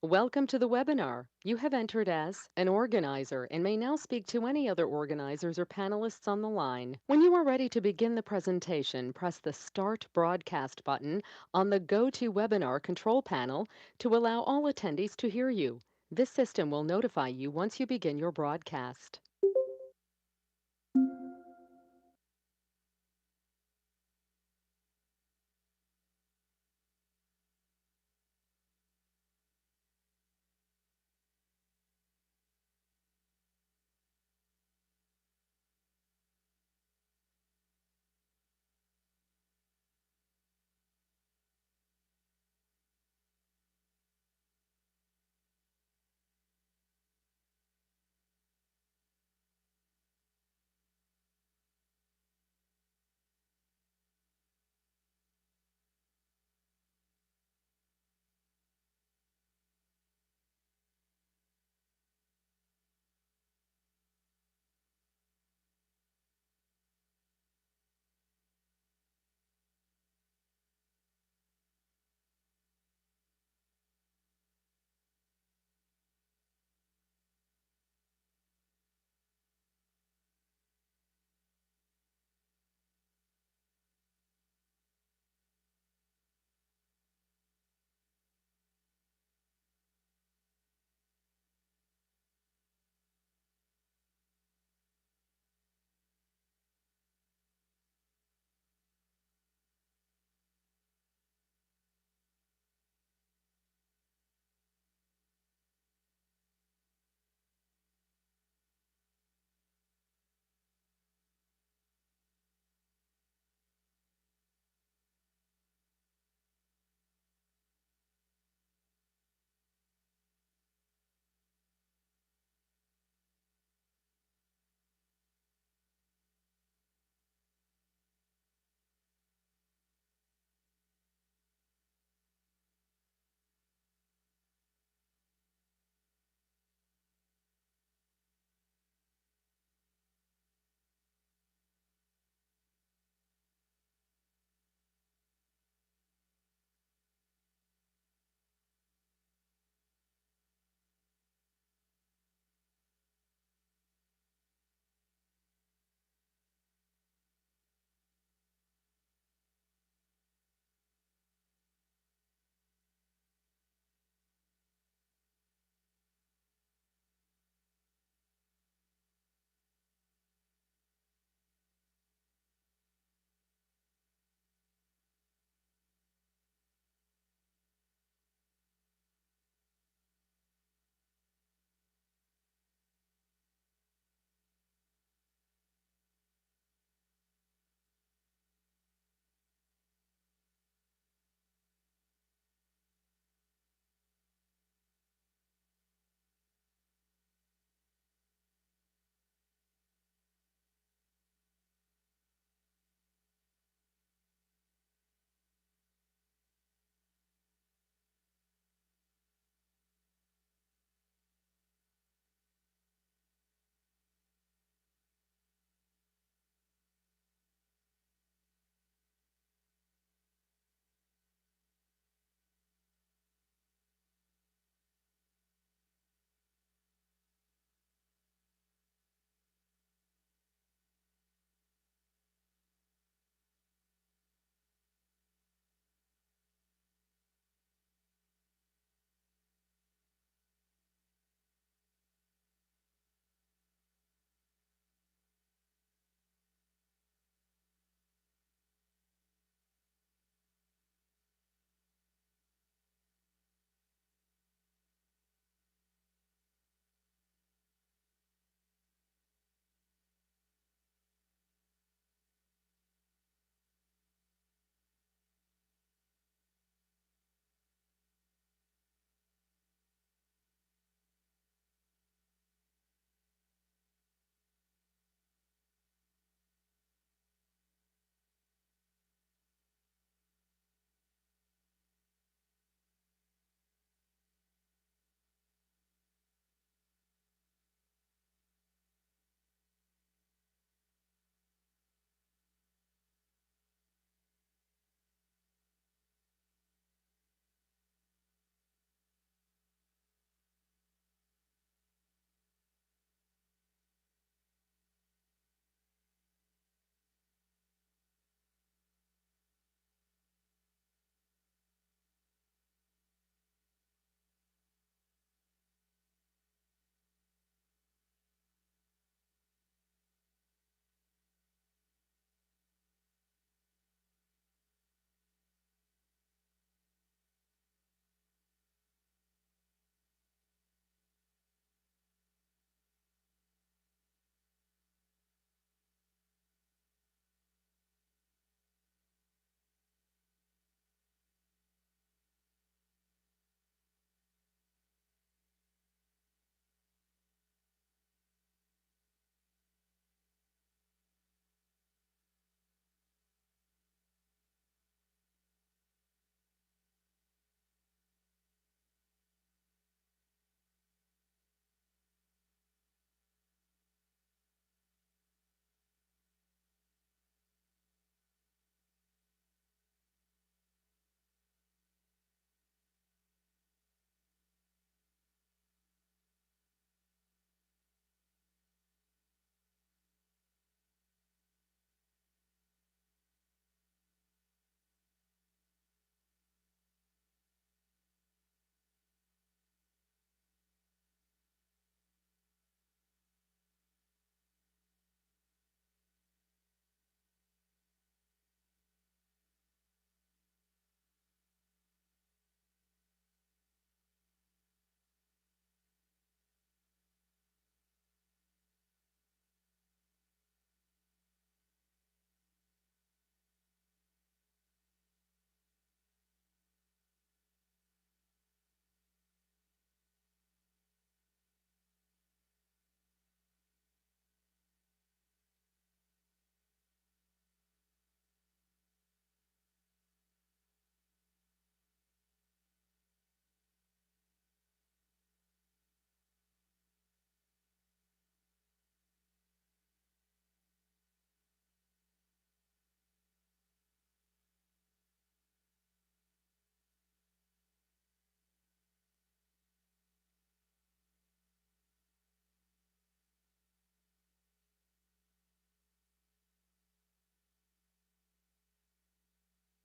Welcome to the webinar. You have entered as an organizer and may now speak to any other organizers or panelists on the line. When you are ready to begin the presentation, press the Start Broadcast button on the GoToWebinar control panel to allow all attendees to hear you. This system will notify you once you begin your broadcast.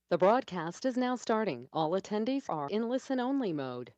The broadcast is now starting. All attendees are in listen only mode.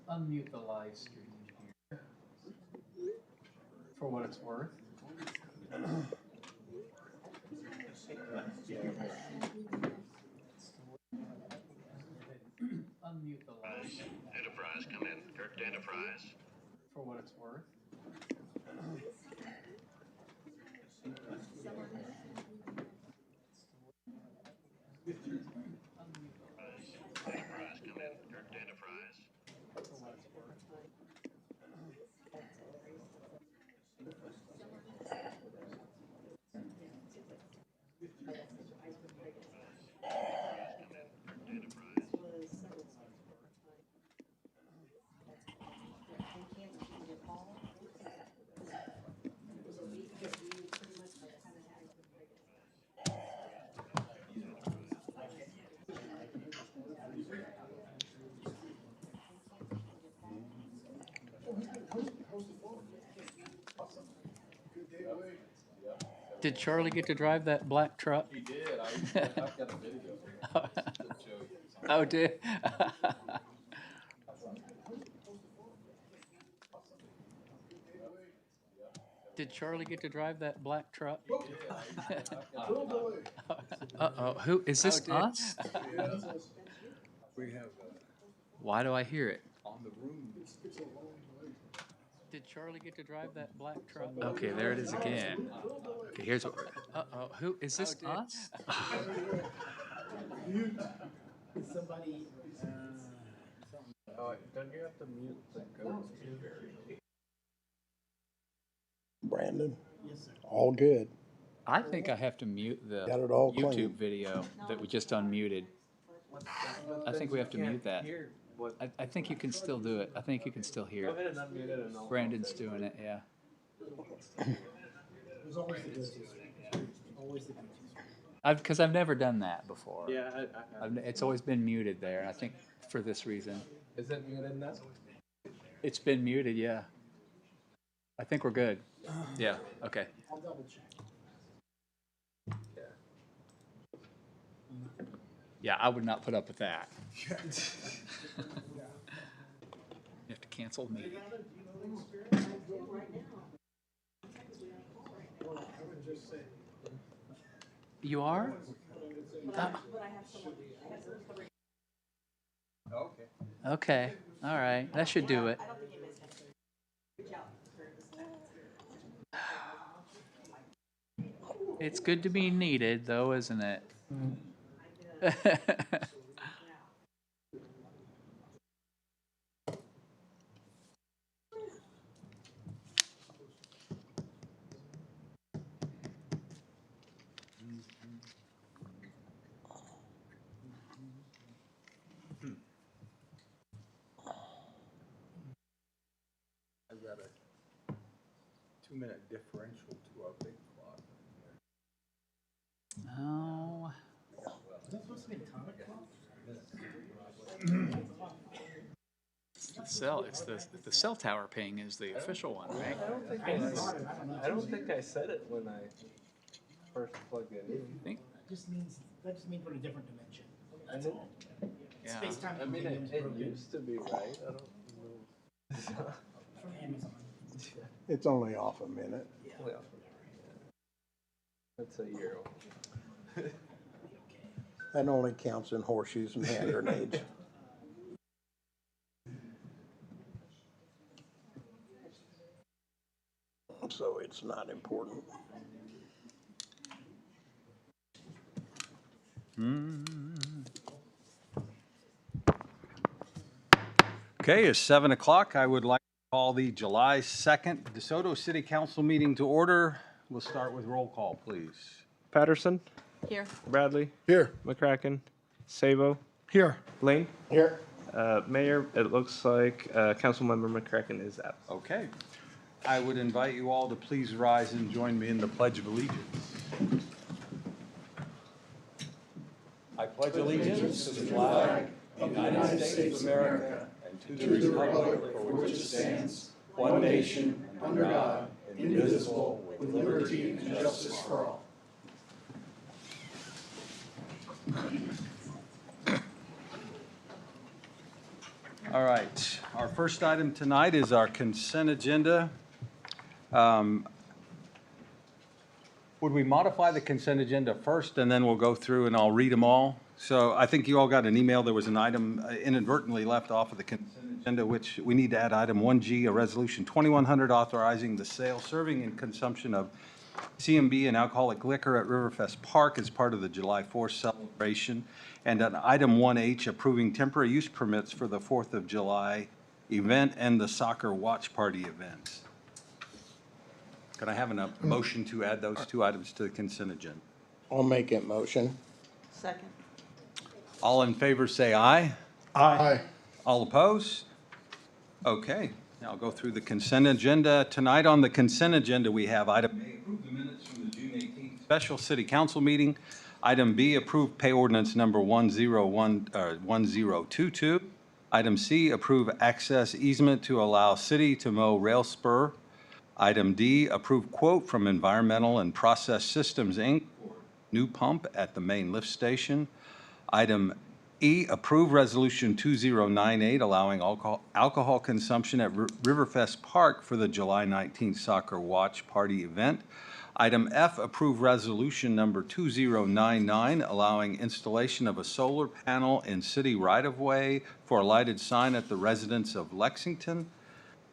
Unmute the live stream here for what it's worth. Unmute the live stream. Enterprise, come in. Kirk to Enterprise. For what it's worth. Enterprise, come in. Kirk to Enterprise. For what it's worth. Did Charlie get to drive that black truck? He did. I've got a video to show you. Oh, did? Did Charlie get to drive that black truck? Uh-oh, who, is this us? We have Why do I hear it? on the room. Did Charlie get to drive that black truck? Okay, there it is again. Okay, here's what, uh-oh, who, is this us? Somebody, Oh, don't you have to mute the goats too? Brandon, yes, sir. all good. I think I have to mute the Got it all YouTube clean. video that we just unmuted. I think we have to mute that. What? I think you can still do it. I think you can still hear Go it. ahead and unmute it and I'll. Brandon's doing it, yeah. There's always the go-to. Always the go-to. Because I've never done that before. Yeah, It's always been muted there, and I think for this reason. is it muted now? It's been muted, yeah. I think we're good. Yeah, okay. I'll double check. Yeah, I would not put up with that. You have to cancel the meeting. You are? Okay. Okay, all right, that should do it. It's good to be needed, though, isn't it? I've got a 2-minute differential to our big clock. Oh, Is that supposed to be a atomic clock? it's the cell tower ping is the official one, right? I don't think I said it when I first plugged it in. That just means we're in a different dimension. That's know. all. Yeah. Space-time I mean, continuum's it broken. used to be right. I don't know. From Amazon. It's only off a minute. Well, that's a year old. That only counts in horseshoes and hand grenades. So it's not important. Okay, it's 7 o'clock. I would like to call the July 2nd DeSoto City Council meeting to order. We'll start with roll call, please. Patterson, Here. Bradley, Here. McCracken, Sabo, Here. Lane. Here. Mayor, it looks like Councilmember McCracken is out. Okay. I would invite you all to please rise and join me in the Pledge of Allegiance. I pledge allegiance to the flag United States of America and to the republic for which it stands, one nation, under God, indivisible, with liberty and justice for all. All right, our first item tonight is our consent agenda. Would we modify the consent agenda first, and then we'll go through and I'll read them all? So I think you all got an email. There was an item inadvertently left off of the consent agenda, which we need to add item 1G, a resolution 2100 authorizing the sale, serving, and consumption of CMB and alcoholic liquor at Riverfest Park as part of the July 4th celebration. And an item 1H, approving temporary use permits for the 4th of July event and the soccer watch party events. Can I have a motion to add those two items to the consent agenda? I'll make that motion. Second. All in favor, say aye. Aye. All opposed? Okay, now I'll go through the consent agenda. Tonight on the consent agenda, we have item A, approve the minutes from the June 18th special city council meeting. Item B, approve pay ordinance number 1022. Item C, approve access easement to allow city to mow rail spur. Item D, approve quote from Environmental and Process Systems, Inc. for new pump at the main lift station. Item E, approve resolution 2098 allowing alcohol consumption at Riverfest Park for the July 19th soccer watch party event. Item F, approve resolution number 2099 allowing installation of a solar panel in city right-of-way for a lighted sign at the residence of Lexington.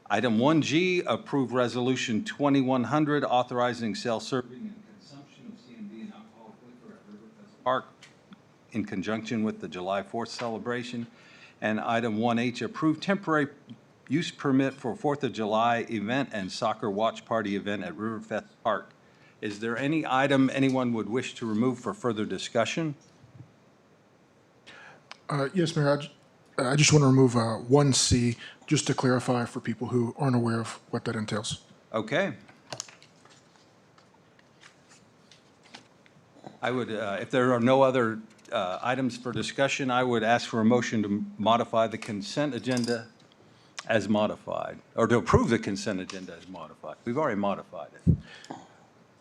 Item 1G, approve resolution 2100 authorizing sale, serving, and consumption of CMB and alcoholic liquor at Riverfest Park in conjunction with the July 4th celebration. And item 1H, approve temporary use permit for 4th of July event and soccer watch party event at Riverfest Park. Is there any item anyone would wish to remove for further discussion? Yes, Mayor, I just want to remove 1C, just to clarify for people who aren't aware of what that entails. Okay. I would, if there are no other items for discussion, I would ask for a motion to modify the consent agenda as modified, or to approve the consent agenda as modified. We've already modified it.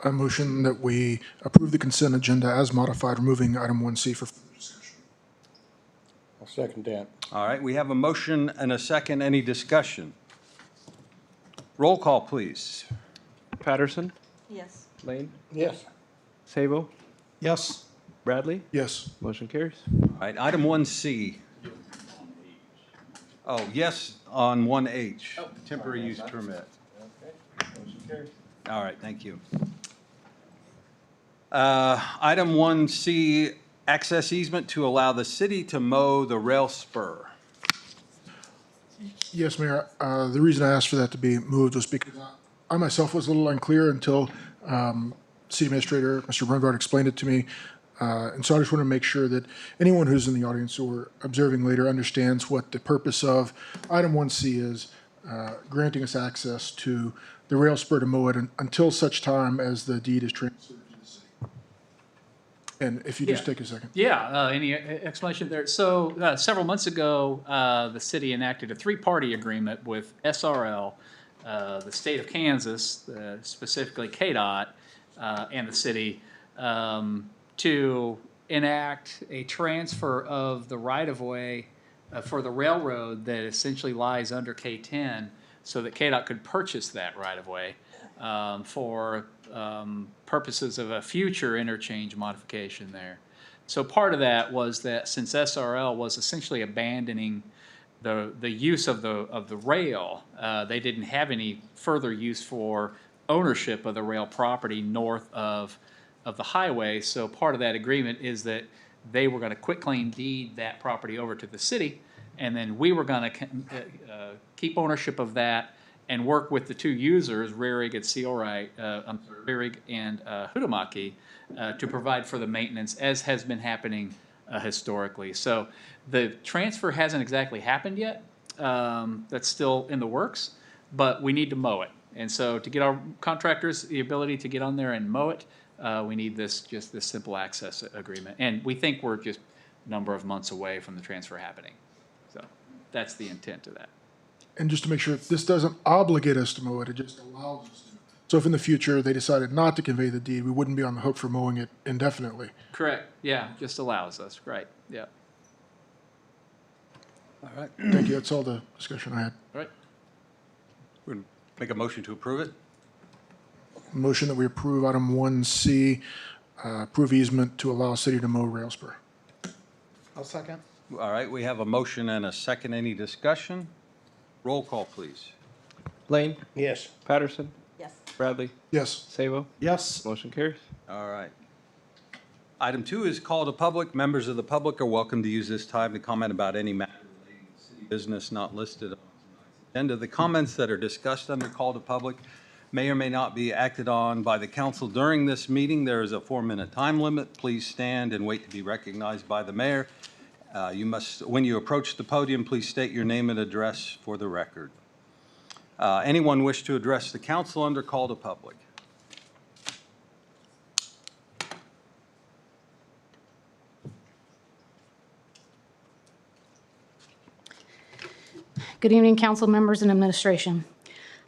A motion that we approve the consent agenda as modified, removing item 1C for further discussion. I'll second that. All right, we have a motion and a second. Any discussion? Roll call, please. Patterson, Yes. Lane, Yes. Sabo, Yes. Bradley. Yes. Motion carries. All right, item 1C. Oh, yes on 1H, temporary use permit. All right, thank you. Item 1C, access easement to allow the city to mow the rail spur. Yes, Mayor. The reason I asked for that to be moved was because I myself was a little unclear until City Administrator Mr. Brungard explained it to me. And so I just want to make sure that anyone who's in the audience or observing later understands what the purpose of item 1C is, granting us access to the rail spur to mow it until such time as the deed is transferred to the city. And if you just take a second. Yeah, any explanation there? So several months ago, the city enacted a three-party agreement with SRL, the state of Kansas, specifically KDOT, and the city, to enact a transfer of the right-of-way for the railroad that essentially lies under K-10, so that KDOT could purchase that right-of-way for purposes of a future interchange modification there. So part of that was that since SRL was essentially abandoning the use of the rail, they didn't have any further use for ownership of the rail property north of the highway. So part of that agreement is that they were going to quitclaim deed that property over to the city, and then we were going to keep ownership of that and work with the two users, Rarig and Sealright, Rarig and Hutamaki, to provide for the maintenance, as has been happening historically. So the transfer hasn't exactly happened yet. That's still in the works, but we need to mow it. And so to get our contractors the ability to get on there and mow it, we need this simple access agreement. And we think we're just number of months away from the transfer happening. So that's the intent of that. And just to make sure, this doesn't obligate us to mow it, it just allows us to. So if in the future they decided not to convey the deed, we wouldn't be on the hook for mowing it indefinitely. Correct. Yeah, just allows us. Right. Yeah. All right. Thank you, that's all the discussion I had. All right. We're gonna make a motion to approve it. Motion that we approve item 1C, approve easement to allow city to mow rail spur. I'll second. All right, we have a motion and a second. Any discussion? Roll call, please. Lane, Yes. Patterson, Yes. Bradley, Yes. Sabo. Yes. Motion carries. All right. Item 2 is call to public. Members of the public are welcome to use this time to comment about any matter relating to city business not listed on tonight's agenda. The comments that are discussed under call to public may or may not be acted on by the council during this meeting. There is a 4-minute time limit. Please stand and wait to be recognized by the mayor. When you approach the podium, please state your name and address for the record. Anyone wish to address the council under call to public? Good evening, council members and administration.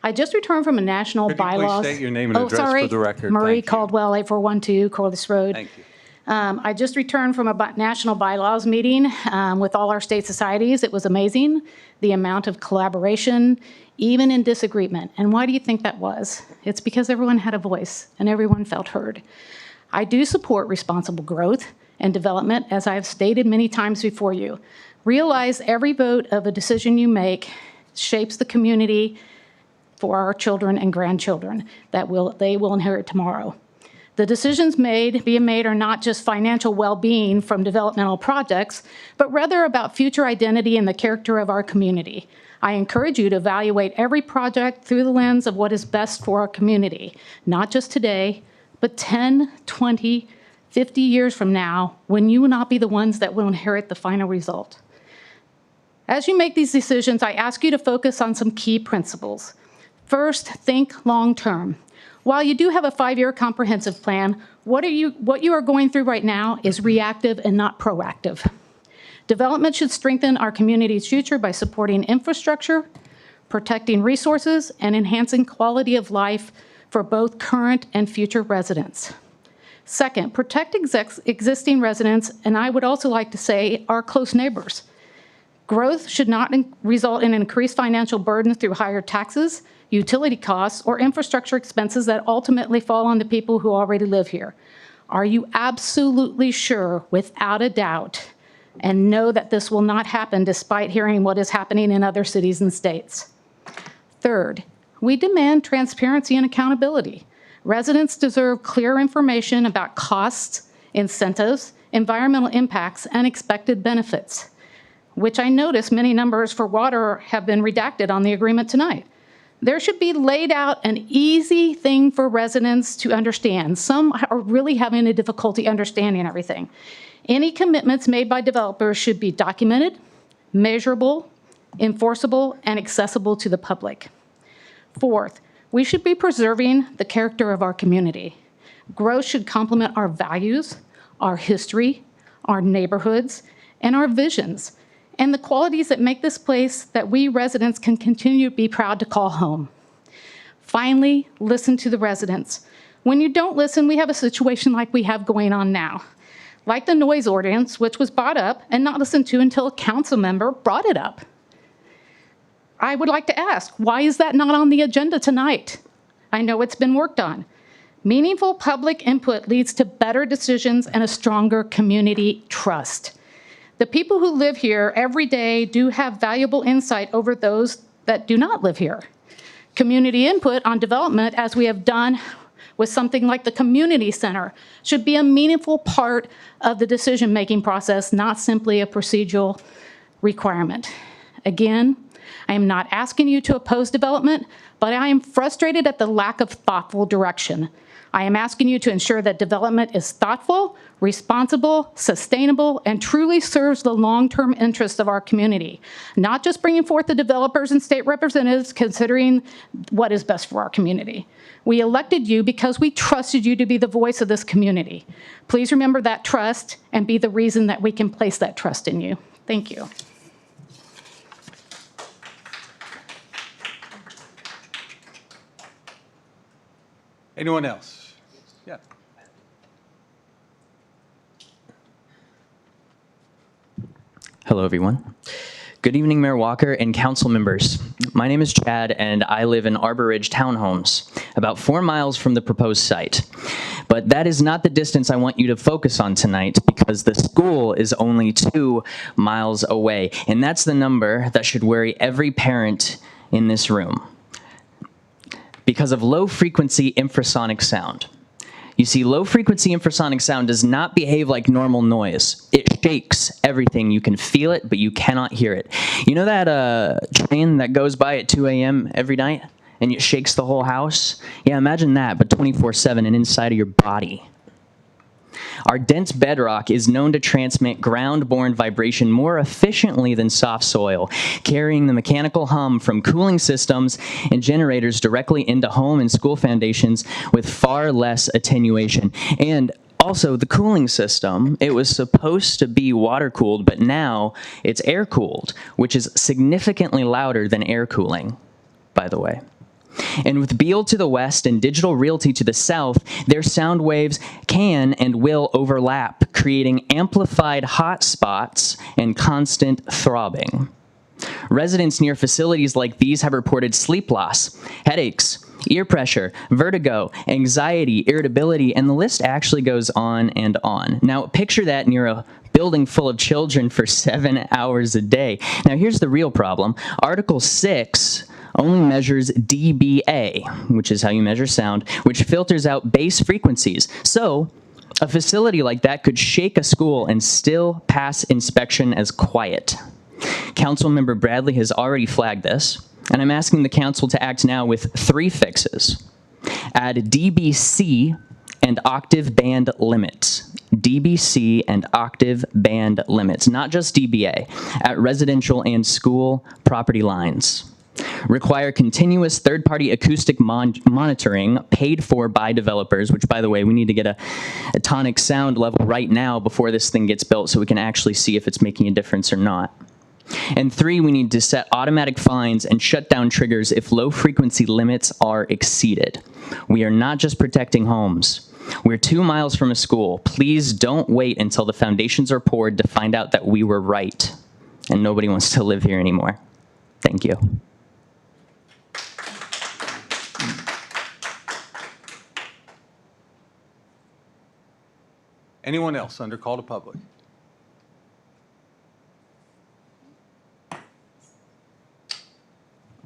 I just returned from a national Could you please bylaws. state your name and address for the record? Murray Thank you. Caldwell, 8412 Corliss Road. Thank you. I just returned from a national bylaws meeting with all our state societies. It was amazing, the amount of collaboration, even in disagreement. And why do you think that was? It's because everyone had a voice and everyone felt heard. I do support responsible growth and development, as I have stated many times before you. Realize every vote of a decision you make shapes the community for our children and grandchildren that they will inherit tomorrow. The decisions being made are not just financial well-being from developmental projects, but rather about future identity and the character of our community. I encourage you to evaluate every project through the lens of what is best for our community, not just today, but 10, 20, 50 years from now, when you will not be the ones that will inherit the final result. As you make these decisions, I ask you to focus on some key principles. First, think long-term. While you do have a 5-year comprehensive plan, what you are going through right now is reactive and not proactive. Development should strengthen our community's future by supporting infrastructure, protecting resources, and enhancing quality of life for both current and future residents. Second, protect existing residents, and I would also like to say our close neighbors. Growth should not result in increased financial burden through higher taxes, utility costs, or infrastructure expenses that ultimately fall on the people who already live here. Are you absolutely sure, without a doubt, and know that this will not happen despite hearing what is happening in other cities and states? Third, we demand transparency and accountability. Residents deserve clear information about costs, incentives, environmental impacts, and expected benefits, which I notice many numbers for water have been redacted on the agreement tonight. There should be laid out an easy thing for residents to understand. Some are really having a difficulty understanding everything. Any commitments made by developers should be documented, measurable, enforceable, and accessible to the public. Fourth, we should be preserving the character of our community. Growth should complement our values, our history, our neighborhoods, and our visions, and the qualities that make this place that we residents can continue to be proud to call home. Finally, listen to the residents. When you don't listen, we have a situation like we have going on now. Like the noise ordinance, which was brought up and not listened to until a council member brought it up. I would like to ask, why is that not on the agenda tonight? I know it's been worked on. Meaningful public input leads to better decisions and a stronger community trust. The people who live here every day do have valuable insight over those that do not live here. Community input on development, as we have done with something like the community center, should be a meaningful part of the decision-making process, not simply a procedural requirement. Again, I am not asking you to oppose development, but I am frustrated at the lack of thoughtful direction. I am asking you to ensure that development is thoughtful, responsible, sustainable, and truly serves the long-term interests of our community, not just bringing forth the developers and state representatives considering what is best for our community. We elected you because we trusted you to be the voice of this community. Please remember that trust and be the reason that we can place that trust in you. Thank you. Anyone else? Yeah. Hello, everyone. Good evening, Mayor Walker and council members. My name is Chad, and I live in Arbor Ridge Townhomes, about 4 miles from the proposed site. But that is not the distance I want you to focus on tonight, because the school is only 2 miles away, and that's the number that should worry every parent in this room. Because of low-frequency infrasonic sound. You see, low-frequency infrasonic sound does not behave like normal noise. It shakes everything. You can feel it, but you cannot hear it. You know that train that goes by at 2 a.m. every night, and it shakes the whole house? Yeah, imagine that, but 24/7 and inside of your body. Our dense bedrock is known to transmit ground-borne vibration more efficiently than soft soil, carrying the mechanical hum from cooling systems and generators directly into home and school foundations with far less attenuation. And also, the cooling system, it was supposed to be water-cooled, but now it's air-cooled, which is significantly louder than air cooling, by the way. And with Beale to the west and Digital Realty to the south, their sound waves can and will overlap, creating amplified hot spots and constant throbbing. Residents near facilities like these have reported sleep loss, headaches, ear pressure, vertigo, anxiety, irritability, and the list actually goes on and on. Now, picture that near a building full of children for 7 hours a day. Now, here's the real problem. Article 6 only measures dBA, which is how you measure sound, which filters out bass frequencies. So a facility like that could shake a school and still pass inspection as quiet. Councilmember Bradley has already flagged this, and I'm asking the council to act now with 3 fixes. Add dBc and octave band limits. dBc and octave band limits, not just dBA, at residential and school property lines. Require continuous third-party acoustic monitoring paid for by developers, which, by the way, we need to get a tonic sound level right now before this thing gets built so we can actually see if it's making a difference or not. And 3, we need to set automatic fines and shut down triggers if low-frequency limits are exceeded. We are not just protecting homes. We're 2 miles from a school. Please don't wait until the foundations are poured to find out that we were right and nobody wants to live here anymore. Thank you. Anyone else under call to public?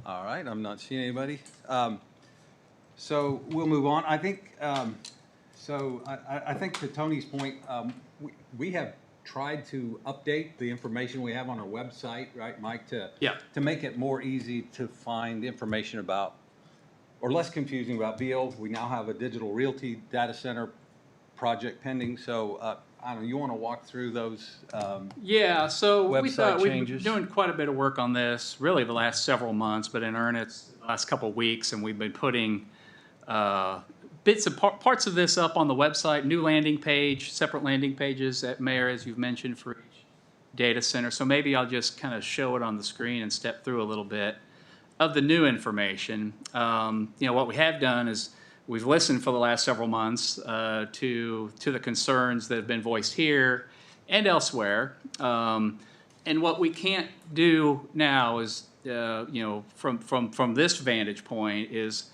All right, I'm not seeing anybody. So we'll move on. I think, I think to Tony's point, we have tried to update the information we have on our website, right, Mike, to make it more easy to find information about, or less confusing about Beale. We now have a Digital Realty data center project pending. So I don't know, you want to walk through those Yeah, so we website thought we've been changes? doing quite a bit of work on this, really the last several months, but in earnest the last couple of weeks, and we've been putting bits and parts of this up on the website, new landing page, separate landing pages at Mayor, as you've mentioned, for each data center. So maybe I'll just kind of show it on the screen and step through a little bit of the new information. You know, what we have done is we've listened for the last several months to the concerns that have been voiced here and elsewhere. And what we can't do now is, you know, from this vantage point, is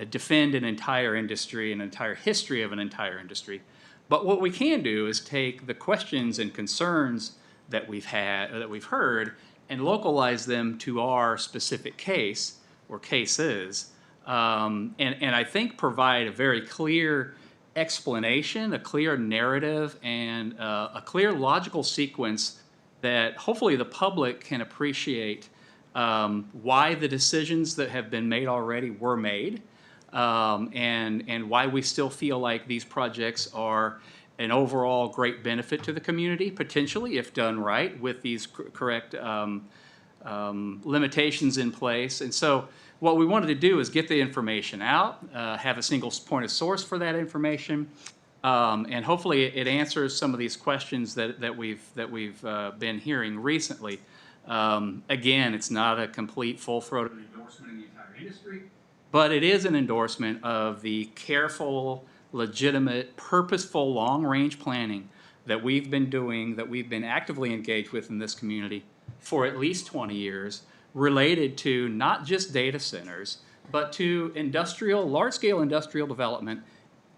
defend an entire industry, an entire history of an entire industry. But what we can do is take the questions and concerns that we've had, that we've heard, and localize them to our specific case or cases. And I think provide a very clear explanation, a clear narrative, and a clear logical sequence that hopefully the public can appreciate why the decisions that have been made already were made, and why we still feel like these projects are an overall great benefit to the community, potentially, if done right, with these correct limitations in place. And so what we wanted to do is get the information out, have a single point of source for that information, and hopefully it answers some of these questions that we've been hearing recently. Again, it's not a complete full-throated endorsement of the entire industry, but it is an endorsement of the careful, legitimate, purposeful, long-range planning that we've been doing, that we've been actively engaged with in this community for at least 20 years, related to not just data centers, but to large-scale industrial development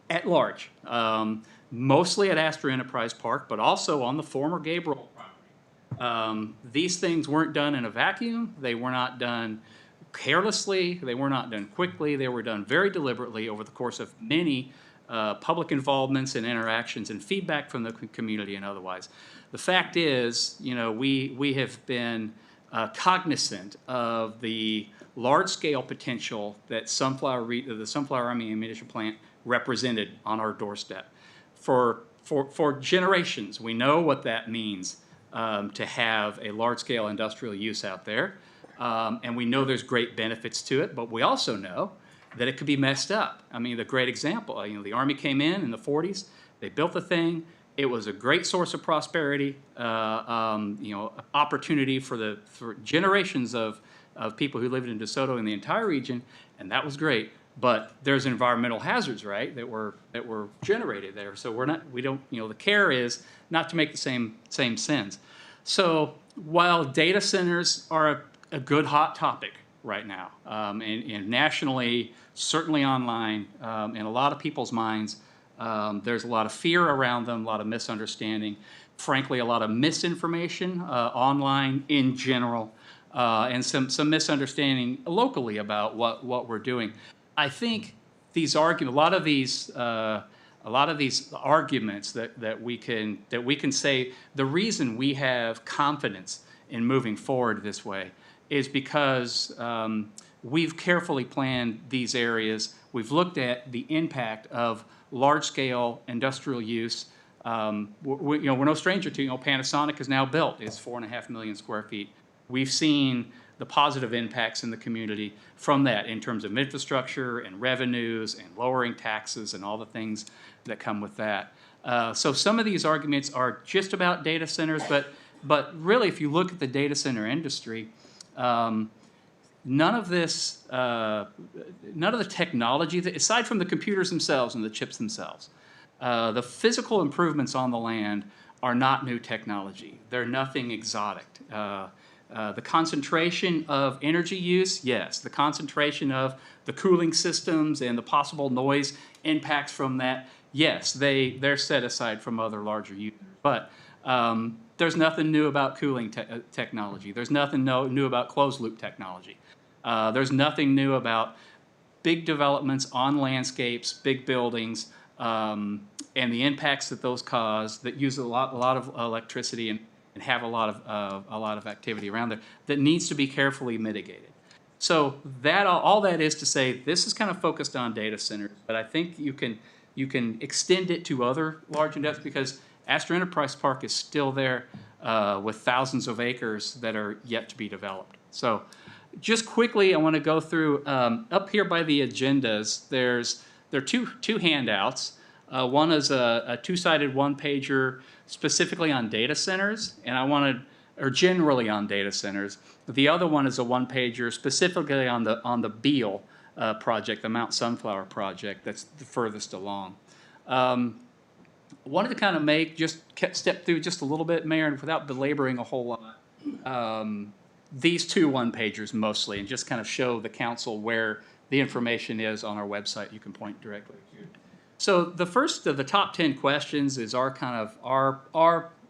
at large, mostly at Astor Enterprise Park, but also on the former Gabriel property. These things weren't done in a vacuum. They were not done carelessly. They were not done quickly. They were done very deliberately over the course of many public involvements and interactions and feedback from the community and otherwise. The fact is, we have been cognizant of the large-scale potential that the Sunflower Army Ammunition Plant represented on our doorstep. For generations, we know what that means to have a large-scale industrial use out there, and we know there's great benefits to it, but we also know that it could be messed up. I mean, the great example, the Army came in the 40s, they built the thing. It was a great source of prosperity, opportunity for generations of people who lived in DeSoto and the entire region, and that was great. But there's environmental hazards, right, that were generated there. So the care is not to make the same sins. So while data centers are a good hot topic right now, and nationally, certainly online, in a lot of people's minds, there's a lot of fear around them, a lot of misunderstanding, frankly, a lot of misinformation online in general, and some misunderstanding locally about what we're doing. I think a lot of these arguments that we can say the reason we have confidence in moving forward this way is because we've carefully planned these areas. We've looked at the impact of large-scale industrial use. We're no stranger to, Panasonic is now built. It's 4.5 million square feet. We've seen the positive impacts in the community from that in terms of infrastructure and revenues and lowering taxes and all the things that come with that. So some of these arguments are just about data centers, but really, if you look at the data center industry, none of the technology, aside from the computers themselves and the chips themselves, the physical improvements on the land are not new technology. They're nothing exotic. The concentration of energy use, yes. The concentration of the cooling systems and the possible noise impacts from that, yes, they're set aside from other larger users. But there's nothing new about cooling technology. There's nothing new about closed-loop technology. There's nothing new about big developments on landscapes, big buildings, and the impacts that those cause that use a lot of electricity and have a lot of activity around there that needs to be carefully mitigated. So all that is to say, this is kind of focused on data centers, but I think you can extend it to other large industrial, because Astor Enterprise Park is still there with thousands of acres that are yet to be developed. So just quickly, I want to go through up here by the agendas. There are two handouts. One is a two-sided one-pager specifically on data centers, and or generally on data centers. The other one is a one-pager specifically on the Beale project, the Mount Sunflower project that's the furthest along. Wanted to kind of step through just a little bit, Mayor, and without belaboring a whole lot, these two one-pagers mostly, and just kind of show the council where the information is on our website you can point directly to. So the first of the top 10 questions is our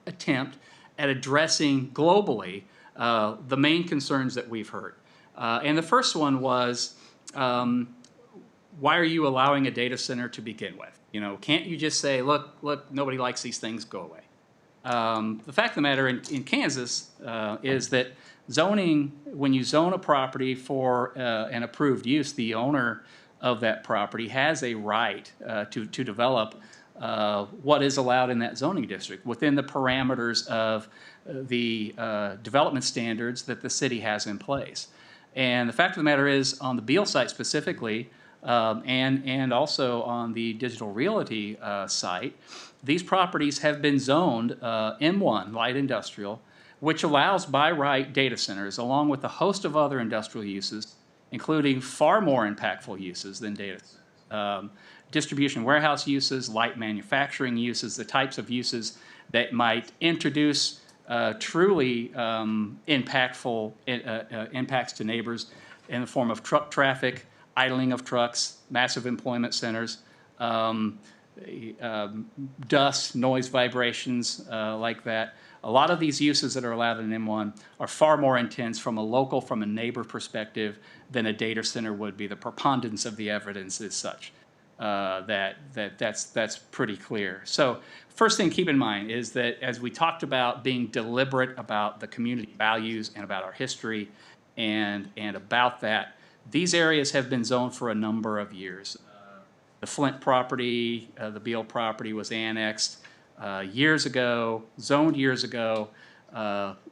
attempt at addressing globally the main concerns that we've heard. And the first one was, why are you allowing a data center to begin with? Can't you just say, look, nobody likes these things, go away? The fact of the matter in Kansas is that Zoning, when you zone a property for an approved use, the owner of that property has a right to develop what is allowed in that zoning district within the parameters of the development standards that the city has in place. And the fact of the matter is, on the Beal site specifically, and also on the Digital Realty site, these properties have been zoned M1, light industrial, which allows by right data centers, along with a host of other industrial uses, including far more impactful uses than data centers. Distribution warehouse uses, light manufacturing uses, the types of uses that might introduce truly impactful impacts to neighbors in the form of truck traffic, idling of trucks, massive employment centers, dust, noise, vibrations like that. A lot of these uses that are allowed in M1 are far more intense from a neighbor perspective than a data center would be. The preponderance of the evidence is such that's pretty clear. So first thing to keep in mind is that as we talked about being deliberate about the community values and about our history and about that, these areas have been zoned for a number of years. The Flint property, the Beal property was annexed years ago, zoned years ago,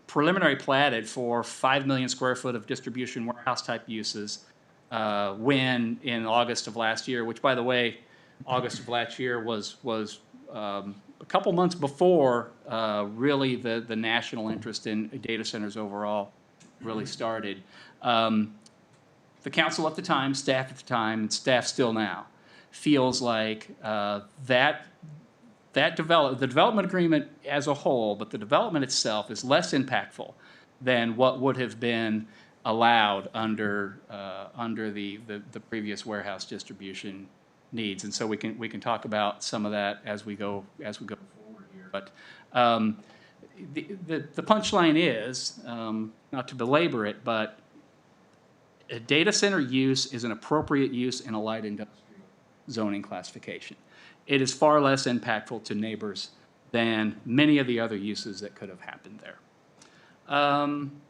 preliminary platted for 5 million square foot of distribution warehouse type uses when in August of last year, which by the way, August of last year was a couple months before really the national interest in data centers overall really started. The council at the time, staff at the time, and staff still now, feels like the development agreement as a whole, but the development itself is less impactful than what would have been allowed under the previous warehouse distribution needs. And so we can talk about some of that as we go forward here. But the punchline is, not to belabor it, but a data center use is an appropriate use in a light industrial zoning classification. It is far less impactful to neighbors than many of the other uses that could have happened there.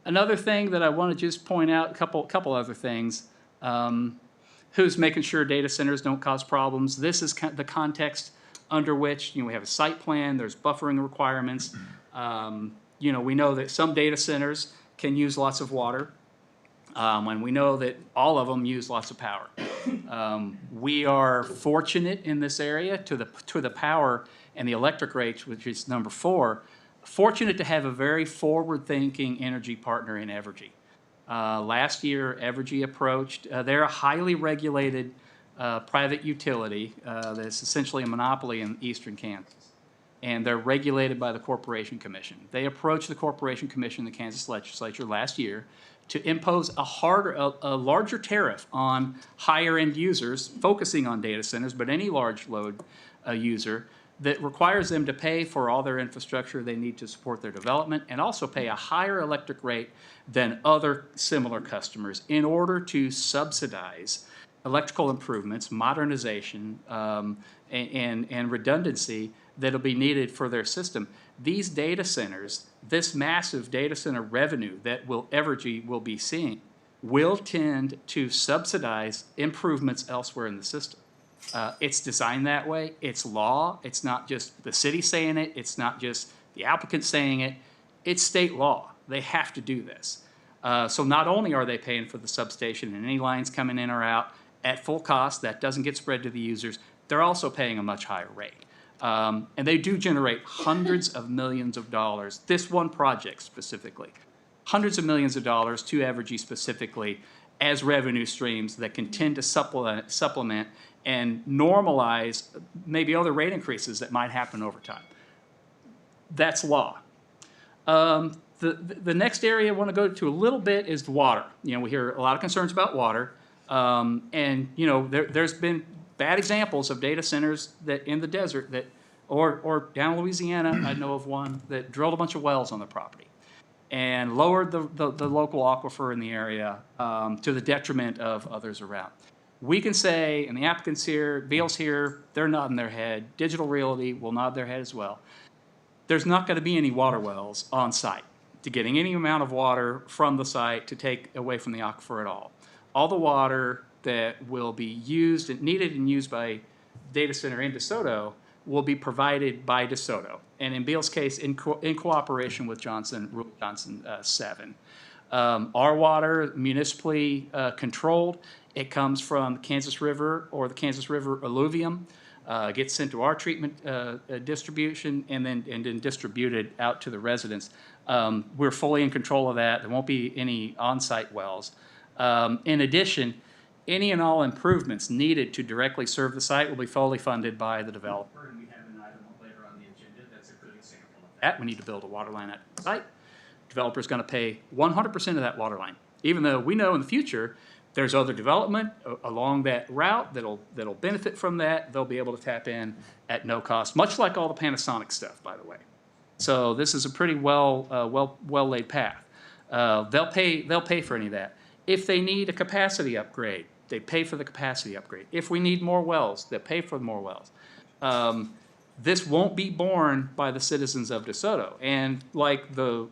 Another thing that I want to just point out, a couple other things. Who's making sure data centers don't cause problems? This is the context under which we have a site plan, there's buffering requirements. We know that some data centers can use lots of water. And we know that all of them use lots of power. We are fortunate in this area to the power and the electric rates, which is number 4, fortunate to have a very forward-thinking energy partner in Evergy. Last year, Evergy approached, they're a highly regulated private utility that's essentially a monopoly in eastern Kansas. And they're regulated by the Corporation Commission. They approached the Corporation Commission, the Kansas legislature last year, to impose a larger tariff on higher end users, focusing on data centers, but any large load user, that requires them to pay for all their infrastructure they need to support their development, and also pay a higher electric rate than other similar customers in order to subsidize electrical improvements, modernization, and redundancy that'll be needed for their system. These data centers, this massive data center revenue that Evergy will be seeing, will tend to subsidize improvements elsewhere in the system. It's designed that way. It's law. It's not just the city saying it. It's not just the applicant saying it. It's state law. They have to do this. So not only are they paying for the substation and any lines coming in or out at full cost, that doesn't get spread to the users, they're also paying a much higher rate. And they do generate hundreds of millions of dollars, this one project specifically, hundreds of millions of dollars to Evergy specifically as revenue streams that can tend to supplement and normalize maybe other rate increases that might happen over time. That's law. The next area I want to go to a little bit is the water. We hear a lot of concerns about water. There's been bad examples of data centers that in the desert that, or down in Louisiana, I know of one that drilled a bunch of wells on the property and lowered the local aquifer in the area to the detriment of others around. We can say, and the applicants here, Beal's here, they're nodding their head. Digital Realty will nod their head as well. There's not going to be any water wells on site. to getting any amount of water from the site to take away from the aquifer at all. All the water that will be used and needed and used by data center in DeSoto will be provided by DeSoto, and in Beal's case, in cooperation with Johnson 7. Our water, municipally controlled, it comes from the Kansas River or the Kansas River alluvium, gets sent to our treatment distribution, and then distributed out to the residents. We're fully in control of that. There won't be any on-site wells. In addition, any and all improvements needed to directly serve the site will be fully funded by the developer. And we have an item later on the agenda that's a good example of that. We need to build a water line at the site. Developer's going to pay 100% of that water line, even though we know in the future there's other development along that route that'll benefit from that. They'll be able to tap in at no cost, much like all the Panasonic stuff, by the way. So this is a pretty well laid path. They'll pay for any of that. If they need a capacity upgrade, they pay for the capacity upgrade. If we need more wells, they pay for more wells. This won't be borne by the citizens of DeSoto. And like the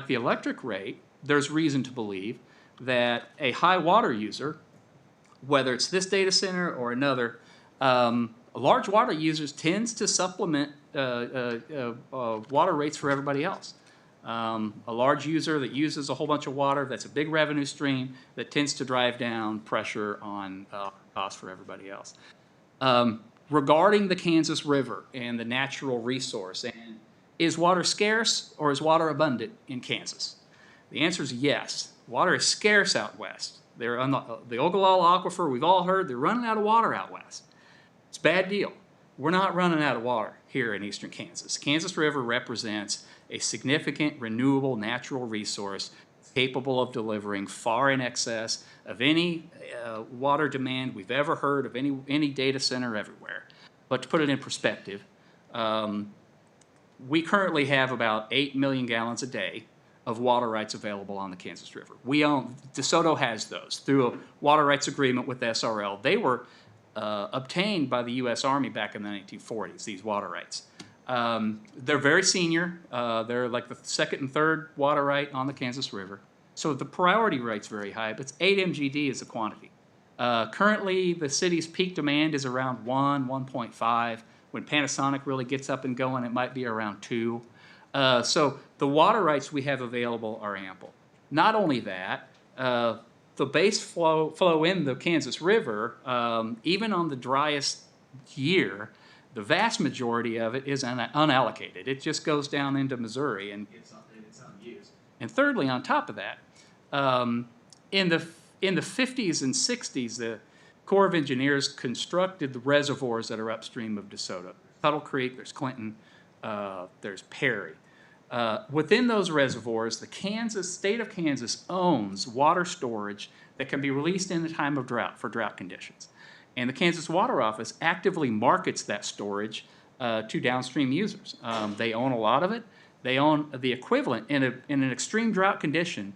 electric rate, there's reason to believe that a high water user, whether it's this data center or another, large water users tends to supplement water rates for everybody else. A large user that uses a whole bunch of water, that's a big revenue stream that tends to drive down pressure on costs for everybody else. Regarding the Kansas River and the natural resource, and is water scarce or is water abundant in Kansas? The answer is yes. Water is scarce out west. They're on the Ogallala Aquifer, we've all heard, they're running out of water out west. It's a bad deal. We're not running out of water here in eastern Kansas. Kansas River represents a significant renewable natural resource capable of delivering far in excess of any water demand we've ever heard of any data center everywhere. But to put it in perspective, we currently have about 8 million gallons a day of water rights available on the Kansas River. DeSoto has those through a water rights agreement with SRL. They were obtained by the U.S. Army back in the 1940s, these water rights. They're very senior. They're like the second and third water right on the Kansas River. So the priority rate's very high, but 8 MGD is the quantity. Currently, the city's peak demand is around 1.5. When Panasonic really gets up and going, it might be around 2. So the water rights we have available are ample. Not only that, the base flow in the Kansas River, even on the driest year, the vast majority of it is unallocated. It just goes down into Missouri and it's unused. And thirdly, on top of that, in the 50s and 60s, the Corps of Engineers constructed the reservoirs that are upstream of DeSoto. Tuttle Creek, there's Clinton, there's Perry. Within those reservoirs, the state of Kansas owns water storage that can be released in the time of drought for drought conditions. And the Kansas Water Office actively markets that storage to downstream users. They own a lot of it. They own the equivalent in an extreme drought condition.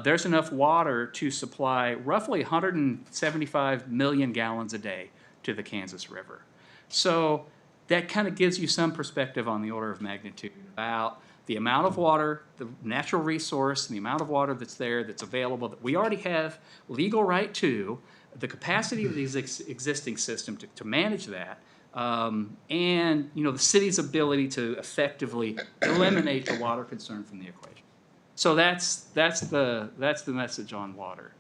There's enough water to supply roughly 175 million gallons a day to the Kansas River. So that kind of gives you some perspective on the order of magnitude about the amount of water, the natural resource, and the amount of water that's there, that's available, that we already have legal right to, the capacity of the existing system to manage that, and the city's ability to effectively eliminate the water concern from the equation. So that's the message on water.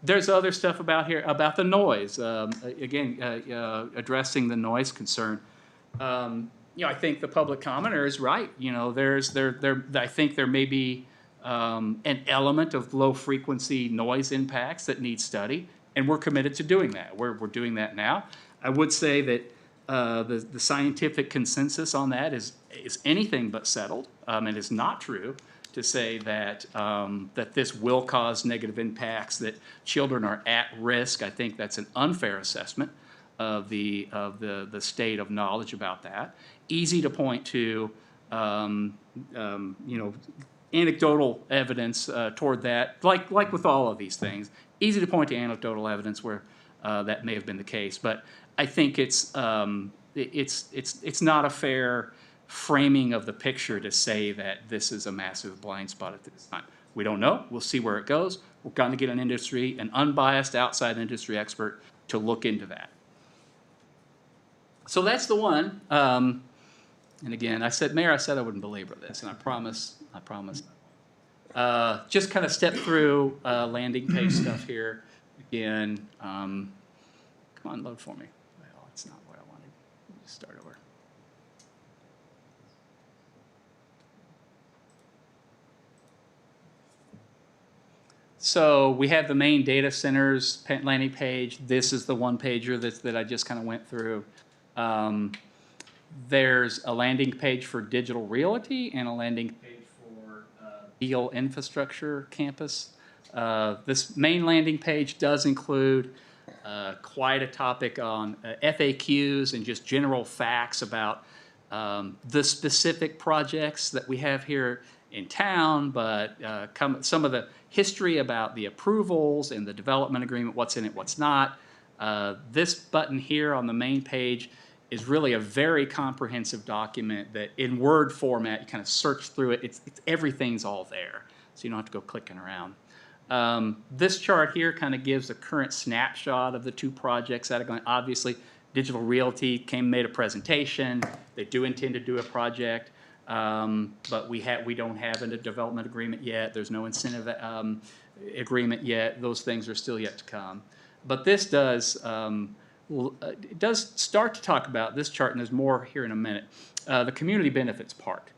There's other stuff about the noise. Addressing the noise concern. I think the public commenter is right. I think there may be an element of low frequency noise impacts that need study, and we're committed to doing that. We're doing that now. I would say that the scientific consensus on that is anything but settled. It is not true to say that that this will cause negative impacts, that children are at risk. I think that's an unfair assessment of the state of knowledge about that. Easy to point to, anecdotal evidence toward that, like with all of these things. Easy to point to anecdotal evidence where that may have been the case, but I think it's not a fair framing of the picture to say that this is a massive blind spot at this time. We don't know. We'll see where it goes. We're going to get an unbiased outside industry expert to look into that. So that's the one. And again, Mayor, I said I wouldn't belabor this, and I promise. Just kind of step through landing page stuff here. Again, come on, load for me. Well, it's not what I wanted. Let me start over. So we have the main data centers landing page. This is the one pager that I just kind of went through. There's a landing page for Digital Realty and a landing page for Beal Infrastructure Campus. This main landing page does include quite a topic on FAQs and just general facts about the specific projects that we have here in town, but some of the history about the approvals and the development agreement, what's in it, what's not. This button here on the main page is really a very comprehensive document that in Word format, you kind of search through it. Everything's all there, so you don't have to go clicking around. This chart here kind of gives a current snapshot of the two projects that are going. Obviously, Digital Realty made a presentation. They do intend to do a project, but we don't have a development agreement yet. There's no incentive agreement yet. Those things are still yet to come. But this does start to talk about this chart, and there's more here in a minute. The community benefits part,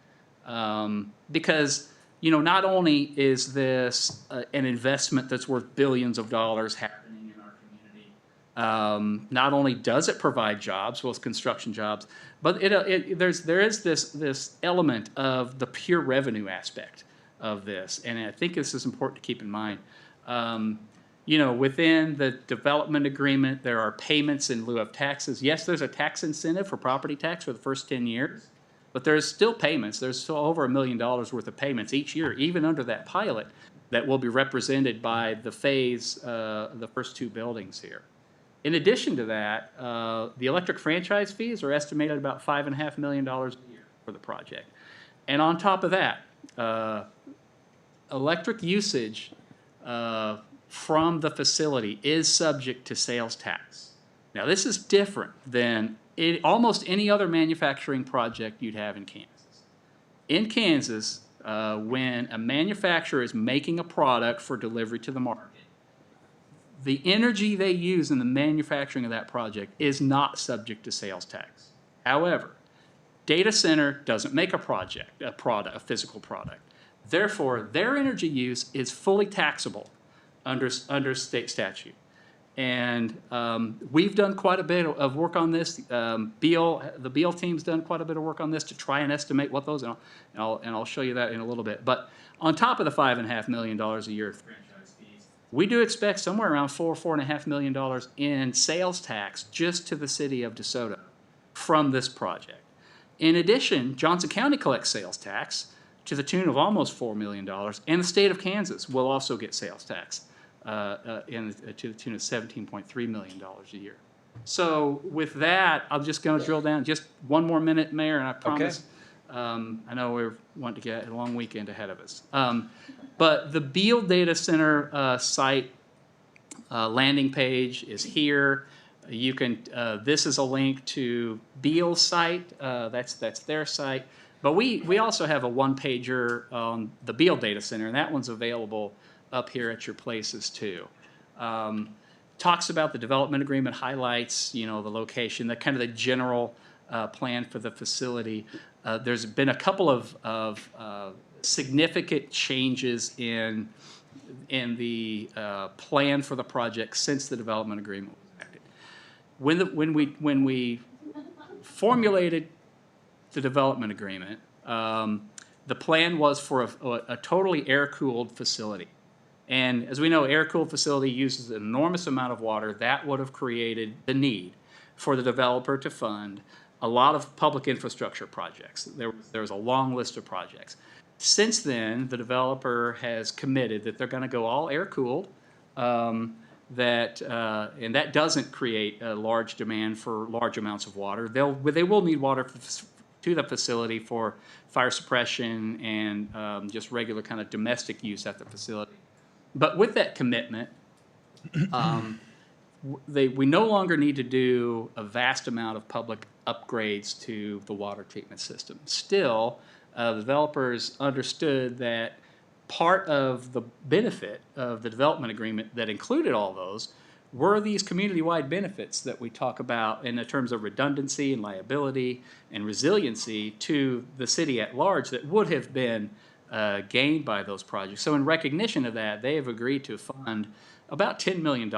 because not only is this an investment that's worth billions of dollars happening in our community, not only does it provide jobs, well, it's construction jobs, but there is this element of the pure revenue aspect of this, and I think this is important to keep in mind. Within the development agreement, there are payments in lieu of taxes. Yes, there's a tax incentive for property tax for the first 10 years. But there's still payments. There's still over $1 million worth of payments each year, even under that pilot, that will be represented by the phase, the first two buildings here. In addition to that, the electric franchise fees are estimated at about $5.5 million a year for the project. And on top of that, electric usage from the facility is subject to sales tax. Now, this is different than almost any other manufacturing project you'd have in Kansas. In Kansas, when a manufacturer is making a product for delivery to the market, the energy they use in the manufacturing of that project is not subject to sales tax. However, data center doesn't make a physical product. Therefore, their energy use is fully taxable under state statute. And we've done quite a bit of work on this. The Beal team's done quite a bit of work on this to try and estimate what those are. And I'll show you that in a little bit. But on top of the $5.5 million a year of franchise fees, we do expect somewhere around $4.5 million in sales tax just to the city of DeSoto from this project. In addition, Johnson County collects sales tax to the tune of almost $4 million, and the state of Kansas will also get sales tax. To the tune of $17.3 million a year. So with that, I'm just going to drill down just one more minute, Mayor, and I promise. Okay. I know we're wanting to get a long weekend ahead of us. But the Beal Data Center site landing page is here. You can. This is a link to Beal's site. That's their site. But we also have a one-pager on the Beal Data Center, and that one's available up here at your places too. Talks about the development agreement, highlights the location, the kind of the general plan for the facility. There's been a couple of significant changes in the plan for the project since the development agreement was enacted. When we formulated the development agreement, the plan was for a totally air-cooled facility. And as we know, air-cooled facility uses an enormous amount of water. That would have created the need for the developer to fund a lot of public infrastructure projects. There was a long list of projects. Since then, the developer has committed that they're going to go all air-cooled, and that doesn't create a large demand for large amounts of water. They will need water to the facility for fire suppression and just regular kind of domestic use at the facility. But with that commitment, we no longer need to do a vast amount of public upgrades to the water treatment system. Still, the developers understood that part of the benefit of the development agreement that included all those were these community-wide benefits that we talk about in the terms of redundancy and liability and resiliency to the city at large that would have been gained by those projects. So in recognition of that, they have agreed to fund about $10 million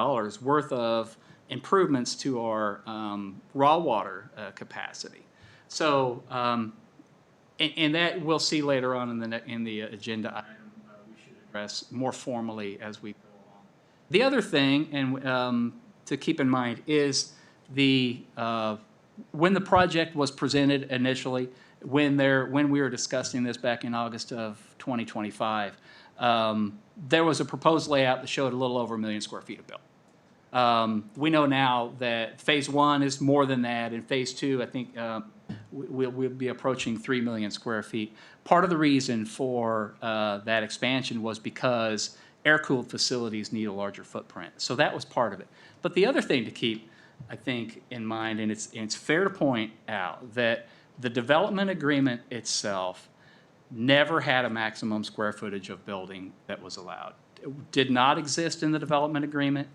worth of improvements to our raw water capacity. So, and that we'll see later on in the agenda item we should address more formally as we go along. The other thing, and to keep in mind, is when the project was presented initially, when we were discussing this back in August of 2025, there was a proposed layout that showed a little over 1 million square feet of build. We know now that phase 1 is more than that, and phase 2, I think we'll be approaching 3 million square feet. Part of the reason for that expansion was because air-cooled facilities need a larger footprint. So that was part of it. But the other thing to keep, I think, in mind, and it's fair to point out, that the development agreement itself never had a maximum square footage of building that was allowed. It did not exist in the development agreement.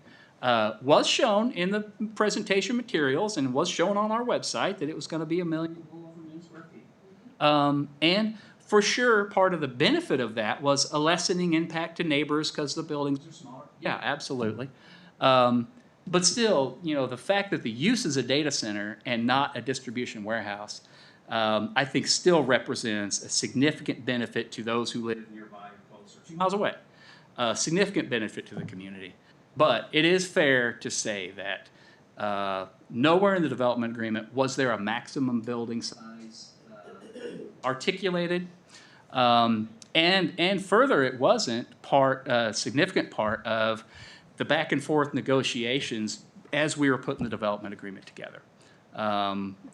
Was shown in the presentation materials and was shown on our website that it was going to be a little over 1 million square feet. And for sure, part of the benefit of that was a lessening impact to neighbors because the buildings are smaller. Yeah, absolutely. But still, you know, the fact that the use is a data center and not a distribution warehouse, I think still represents a significant benefit to those who live nearby or closer, 2 miles away. Significant benefit to the community. But it is fair to say that nowhere in the development agreement was there a maximum building size articulated. And further, it wasn't significant part of the back and forth negotiations as we were putting the development agreement together.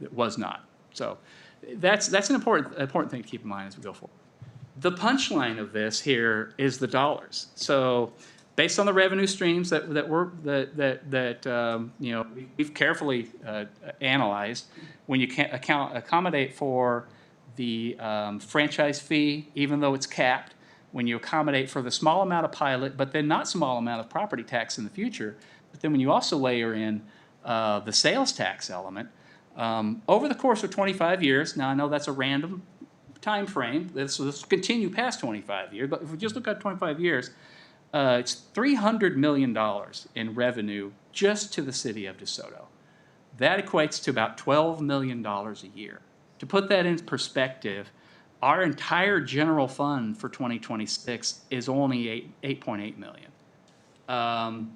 It was not. So that's an important thing to keep in mind as we go forward. The punchline of this here is the dollars. So based on the revenue streams that you know, we've carefully analyzed, when you can't accommodate for the franchise fee, even though it's capped, when you accommodate for the small amount of pilot, but then not small amount of property tax in the future, but then when you also layer in the sales tax element, over the course of 25 years, now I know that's a random time frame, this will continue past 25 years, but if we just look at 25 years, it's $300 million in revenue just to the city of DeSoto. That equates to about $12 million a year. To put that in perspective, our entire general fund for 2026 is only $8.8 million.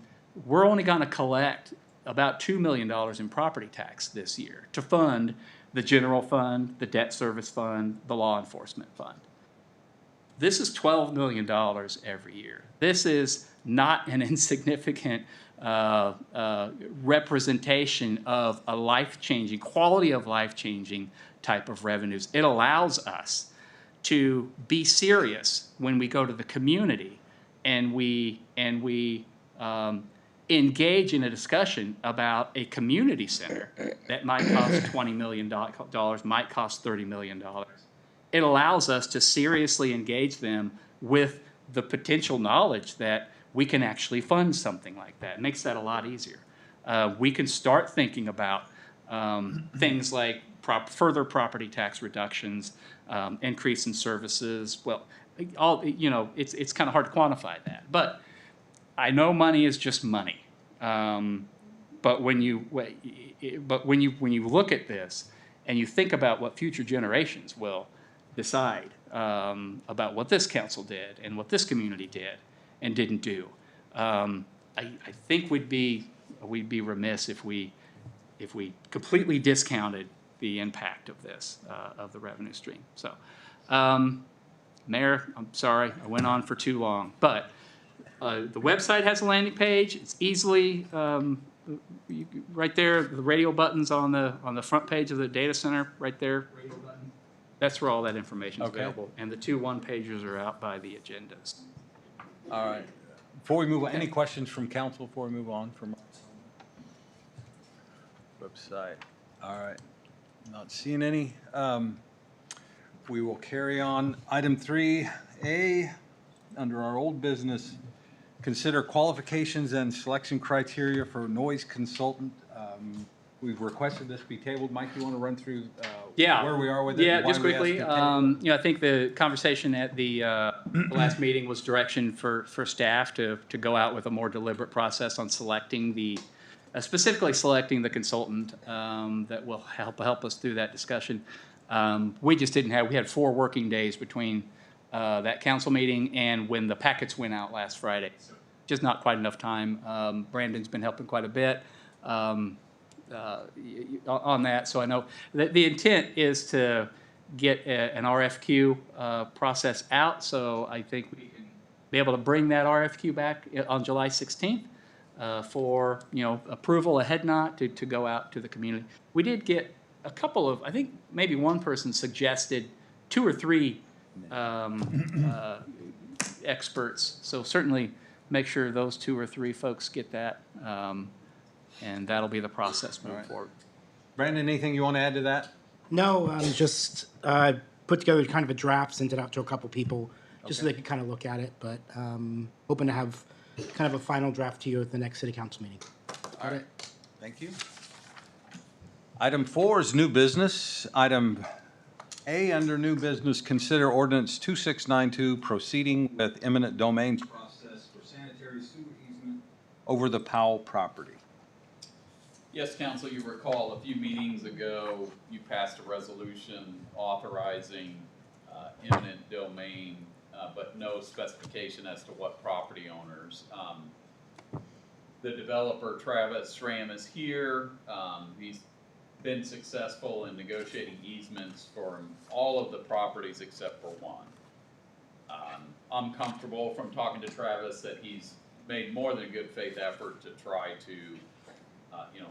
We're only going to collect about $2 million in property tax this year to fund the general fund, the debt service fund, the law enforcement fund. This is $12 million every year. This is not an insignificant representation of a life-changing, quality of life-changing type of revenues. It allows us to be serious when we go to the community and we engage in a discussion about a community center that might cost $20 million, might cost $30 million. It allows us to seriously engage them with the potential knowledge that we can actually fund something like that. It makes that a lot easier. We can start thinking about things like further property tax reductions, increase in services. Well, you know, it's kind of hard to quantify that. But I know money is just money. But when you look at this and you think about what future generations will decide about what this council did and what this community did and didn't do, I think we'd be remiss if we completely discounted the impact of this of the revenue stream. So, Mayor, I'm sorry I went on for too long, but the website has a landing page. It's easily right there. The radio button's on the front page of the data center. Right there, radio button. That's where all that information is Okay. available. And the 2 one-pagers are out by the agendas. All right. Before we move on, any questions from council before we move on from website? All right. Not seeing any. We will carry on. Item 3A, under our old business, consider qualifications and selection criteria for noise consultant. We've requested this be tabled. Mike, you want to run through Yeah. where we are with it? Yeah, and why just we asked quickly, it tabled? I think the conversation at the last meeting was direction for staff to go out with a more deliberate process on selecting specifically selecting the consultant that will help us through that discussion. We just didn't have, we had 4 working days between that council meeting and when the packets went out last Friday. Just not quite enough time. Brandon's been helping quite a bit. On that, so I know that the intent is to get an RFQ process out, so I think we can be able to bring that RFQ back on July 16th for, approval, a head nod to go out to the community. We did get a couple of, I think maybe one person suggested 2 or 3 experts, so certainly make sure those 2 or 3 folks get that. And that'll be the process moving forward. Brandon, anything you want to add to that? No, just put together kind of a draft, sent it out to a couple people, just so they could kind of look at it. But hoping to have kind of a final draft to you at the next city council meeting. All right, thank you. Item 4 is new business. Item A under new business, consider ordinance 2692 proceeding with eminent domain process for sanitary sewer easement over the Powell property. Yes, Council, you recall a few meetings ago, you passed a resolution authorizing eminent domain, but no specification as to what property owners. The developer, Travis Schramm, is here. He's been successful in negotiating easements for all of the properties except for one. I'm comfortable from talking to Travis that he's made more than a good faith effort to try to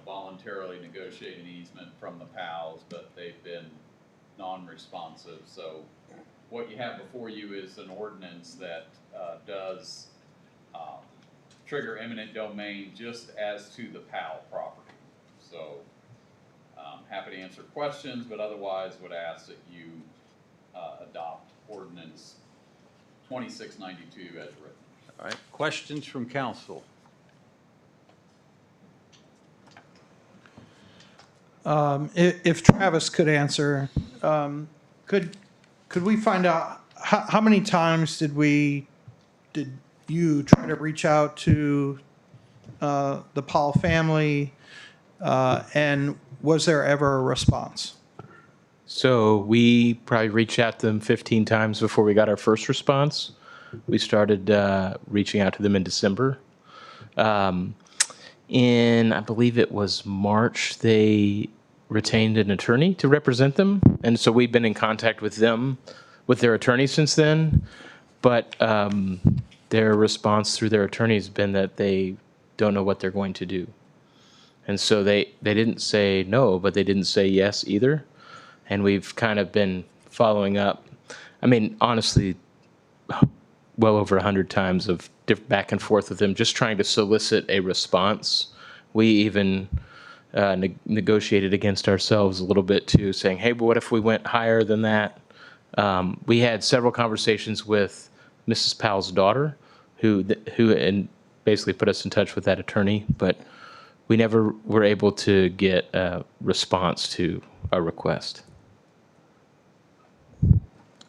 voluntarily negotiate an easement from the PALs, but they've been non-responsive. So what you have before you is an ordinance that does trigger eminent domain just as to the PAL property. So happy to answer questions, but otherwise would ask that you adopt ordinance 2692 as written. All right, questions from council? If Travis could answer, could we find out how many times did you try to reach out to the Powell family, and was there ever a response? So we probably reached out to them 15 times before we got our first response. We started reaching out to them in December. In, I believe it was March, they retained an attorney to represent them. And so we've been in contact with them, with their attorney since then. But their response through their attorney has been that they don't know what they're going to do. And so they didn't say no, but they didn't say yes either. And we've kind of been following up. I mean, honestly, well over 100 times of back and forth with them, just trying to solicit a response. We even negotiated against ourselves a little bit too, saying, hey, but what if we went higher than that? We had several conversations with Mrs. Powell's daughter, who and basically put us in touch with that attorney, but we never were able to get a response to our request.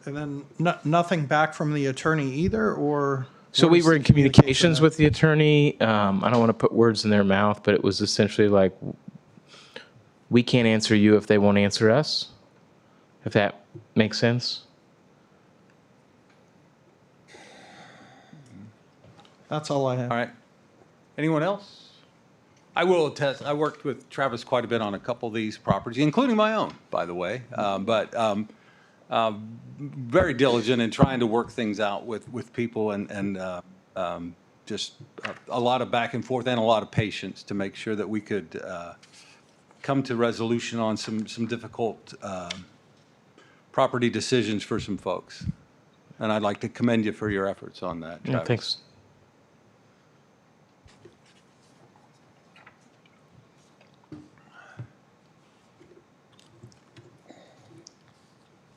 And then nothing back from the attorney either, or? So we were in communications with the attorney. I don't want to put words in their mouth, but it was essentially like, we can't answer you if they won't answer us, if that makes sense. That's all I have. All right. Anyone else? I will attest, I worked with Travis quite a bit on a couple of these properties, including my own, by the way. Very diligent in trying to work things out with people and just a lot of back and forth and a lot of patience to make sure that we could come to resolution on some difficult property decisions for some folks. And I'd like to commend you for your efforts on that, Travis. Thanks.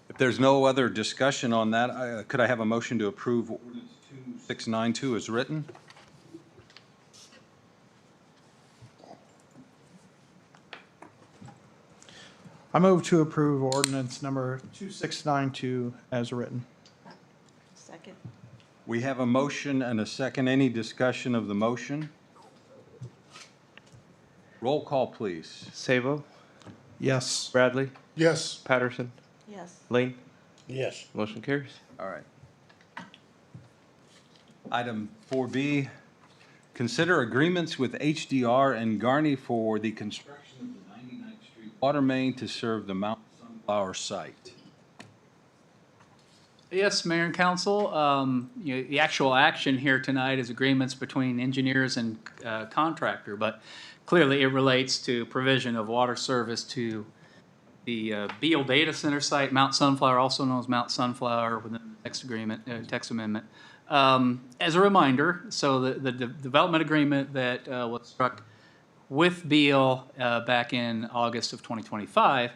If there's no other discussion on that, could I have a motion to approve ordinance 2692 as written? I move to approve ordinance number 2692 as written. Second. We have a motion and a second. Any discussion of the motion? Roll call, please. Sabo, Yes. Bradley, Yes. Patterson, Yes. Lane. Yes. Motion carries. All right. Item 4B, consider agreements with HDR and Garney for the construction of the 99th Street water main to serve the Mount Sunflower site. Yes, Mayor and Council, the actual action here tonight is agreements between engineers and contractor, but clearly it relates to provision of water service to the Beale Data Center site, Mount Sunflower, also known as Mount Sunflower within the text agreement, text amendment. As a reminder, so the development agreement that was struck with Beale back in August of 2025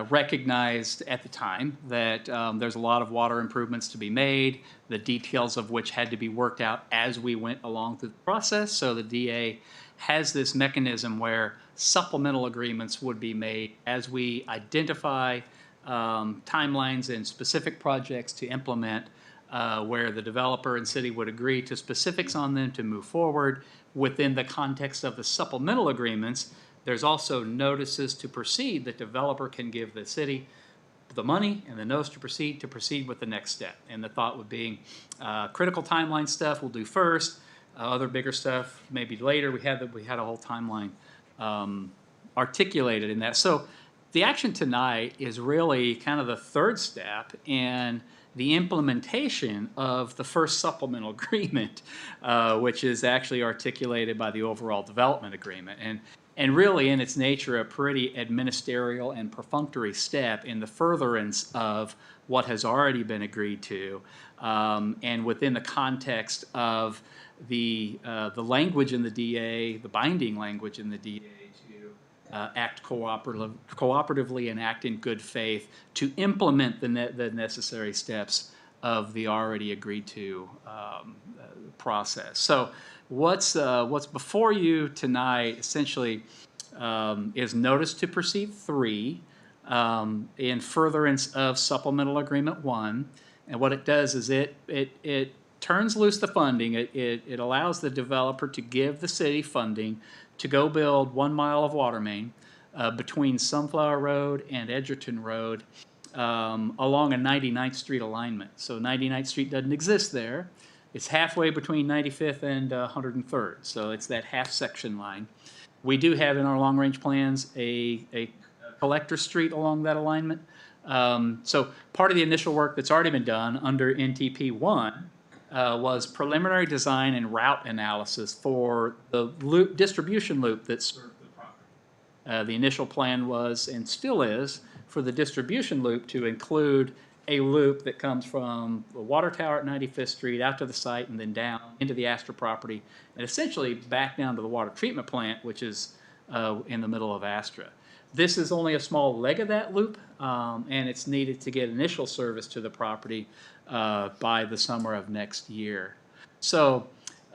recognized at the time that there's a lot of water improvements to be made, the details of which had to be worked out as we went along through the process. So the DA has this mechanism where supplemental agreements would be made as we identify timelines and specific projects to implement, where the developer and city would agree to specifics on them to move forward. Within the context of the supplemental agreements, there's also notices to proceed that developer can give the city the money and the notice to proceed with the next step. And the thought would be critical timeline stuff we'll do first, other bigger stuff maybe later. We had a whole timeline articulated in that. So the action tonight is really kind of the third step in the implementation of the first supplemental agreement, which is actually articulated by the overall development agreement. And really, in its nature, a pretty administerial and perfunctory step in the furtherance of what has already been agreed to, and within the context of the language in the DA, the binding language in the DA to act cooperatively and act in good faith to implement the necessary steps of the already agreed to process. So what's before you tonight essentially is notice to proceed 3 in furtherance of supplemental agreement 1. And what it does is it turns loose the funding. It allows the developer to give the city funding to go build 1 mile of water main between Sunflower Road and Edgerton Road along a 99th Street alignment. So 99th Street doesn't exist there. It's halfway between 95th and 103rd. So it's that half section line. We do have in our long-range plans a collector street along that alignment. So part of the initial work that's already been done under NTP 1 was preliminary design and route analysis for the distribution loop that served the property. The initial plan was, and still is, for the distribution loop to include a loop that comes from the water tower at 95th Street out to the site and then down into the Astra property and essentially back down to the water treatment plant, which is in the middle of Astra. This is only a small leg of that loop, and it's needed to get initial service to the property by the summer of next year. So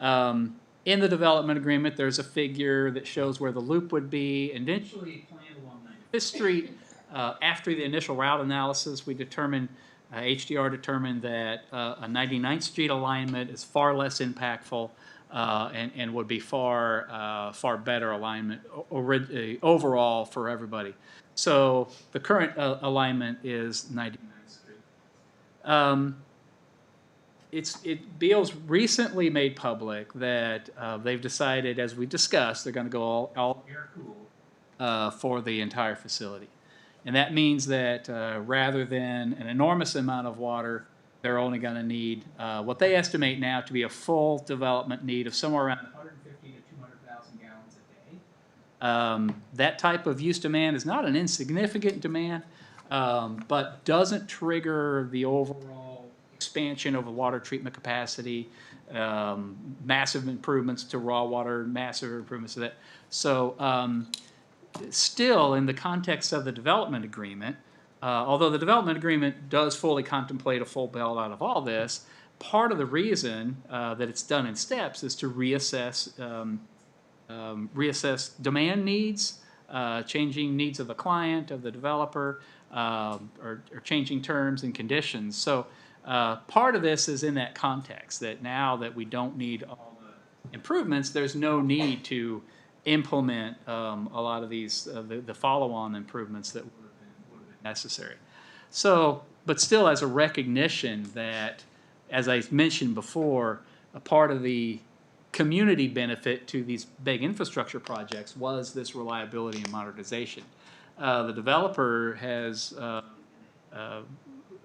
in the development agreement, there's a figure that shows where the loop would be initially planned along 95th Street. After the initial route analysis, we determined, HDR determined that a 99th Street alignment is far less impactful and would be far better alignment overall for everybody. So the current alignment is 99th Street. Beale's recently made public that they've decided, as we discussed, they're going to go all air-cooled for the entire facility. And that means that rather than an enormous amount of water, they're only going to need what they estimate now to be a full development need of somewhere around 150 to 200,000 gallons a day. That type of use demand is not an insignificant demand, but doesn't trigger the overall expansion of the water treatment capacity, massive improvements to raw water, massive improvements to that. So still, in the context of the development agreement, although the development agreement does fully contemplate a full bailout of all this, part of the reason that it's done in steps is to reassess demand needs, changing needs of the client, of the developer, or changing terms and conditions. So part of this is in that context, that now that we don't need all the improvements, there's no need to implement a lot of these, the follow-on improvements that would have been necessary. So, but still as a recognition that, as I mentioned before, a part of the community benefit to these big infrastructure projects was this reliability and modernization. The developer has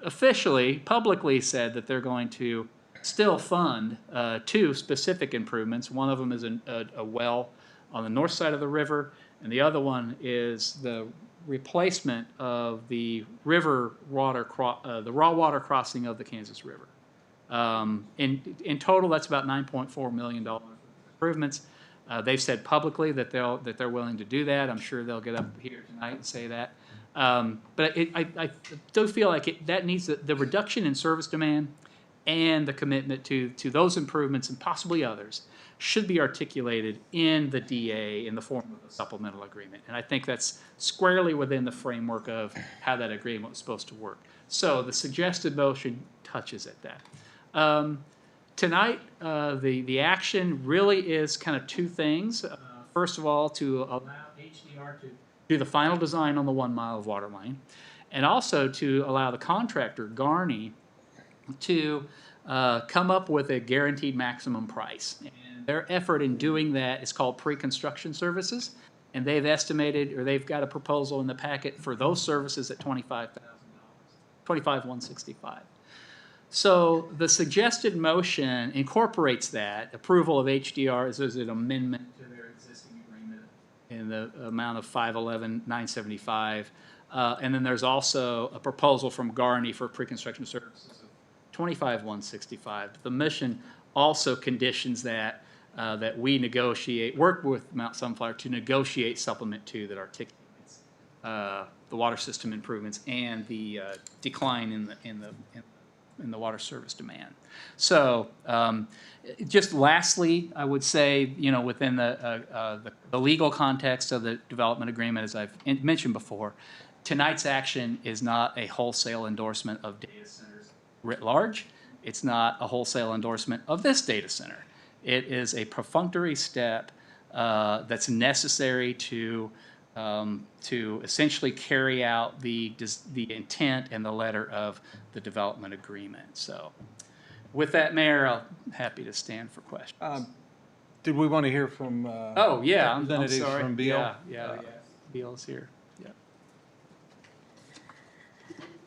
officially, publicly said that they're going to still fund 2 specific improvements. One of them is a well on the north side of the river, and the other one is the replacement of the river water, the raw water crossing of the Kansas River. In total, that's about $9.4 million improvements. They've said publicly that they're willing to do that. I'm sure they'll get up here tonight and say that. But I do feel like that needs the reduction in service demand and the commitment to those improvements and possibly others should be articulated in the DA in the form of a supplemental agreement. And I think that's squarely within the framework of how that agreement was supposed to work. So the suggested motion touches at that. Tonight, the action really is kind of 2 things. First of all, to allow HDR to do the final design on the 1 mile of water line, and also to allow the contractor, Garney, to come up with a guaranteed maximum price. And their effort in doing that is called pre-construction services, and they've estimated, or they've got a proposal in the packet for those services at $25,000, $25,165. So the suggested motion incorporates that. Approval of HDR is an amendment to their existing agreement in the amount of $511,975. And then there's also a proposal from Garney for pre-construction services of $25,165. The mission also conditions that that we work with Mount Sunflower to negotiate Supplement 2 that articulates the water system improvements and the decline in the water service demand. So just lastly, I would say, within the legal context of the development agreement, as I've mentioned before, tonight's action is not a wholesale endorsement of data centers writ large. It's not a wholesale endorsement of this data center. It is a perfunctory step that's necessary to essentially carry out the intent and the letter of the development agreement. So with that, Mayor, I'm happy to stand for questions. Did we want to hear from oh, yeah, I'm representatives sorry. from Beal? Yeah. Beal's here. Yeah.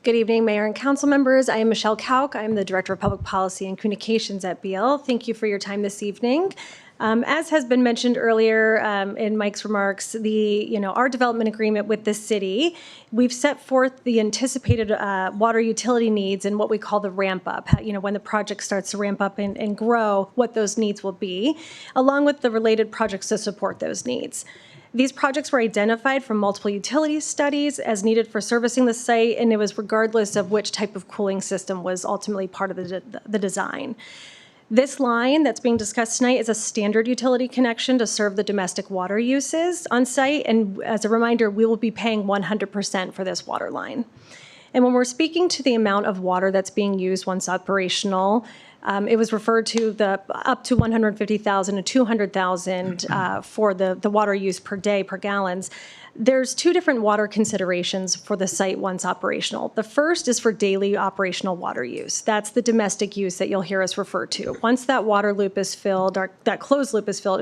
Good evening, Mayor and Council members. I am Michelle Kauk. I am the Director of Public Policy and Communications at Beal. Thank you for your time this evening. As has been mentioned earlier in Mike's remarks, our development agreement with the city, we've set forth the anticipated water utility needs and what we call the ramp up, when the project starts to ramp up and grow, what those needs will be, along with the related projects to support those needs. These projects were identified from multiple utility studies as needed for servicing the site, and it was regardless of which type of cooling system was ultimately part of the design. This line that's being discussed tonight is a standard utility connection to serve the domestic water uses on site, and as a reminder, we will be paying 100% for this water line. And when we're speaking to the amount of water that's being used once operational, it was referred to the up to 150,000 to 200,000 for the water use per day per gallons. There's 2 different water considerations for the site once operational. The first is for daily operational water use. That's the domestic use that you'll hear us refer to. Once that water loop is filled, or that closed loop is filled,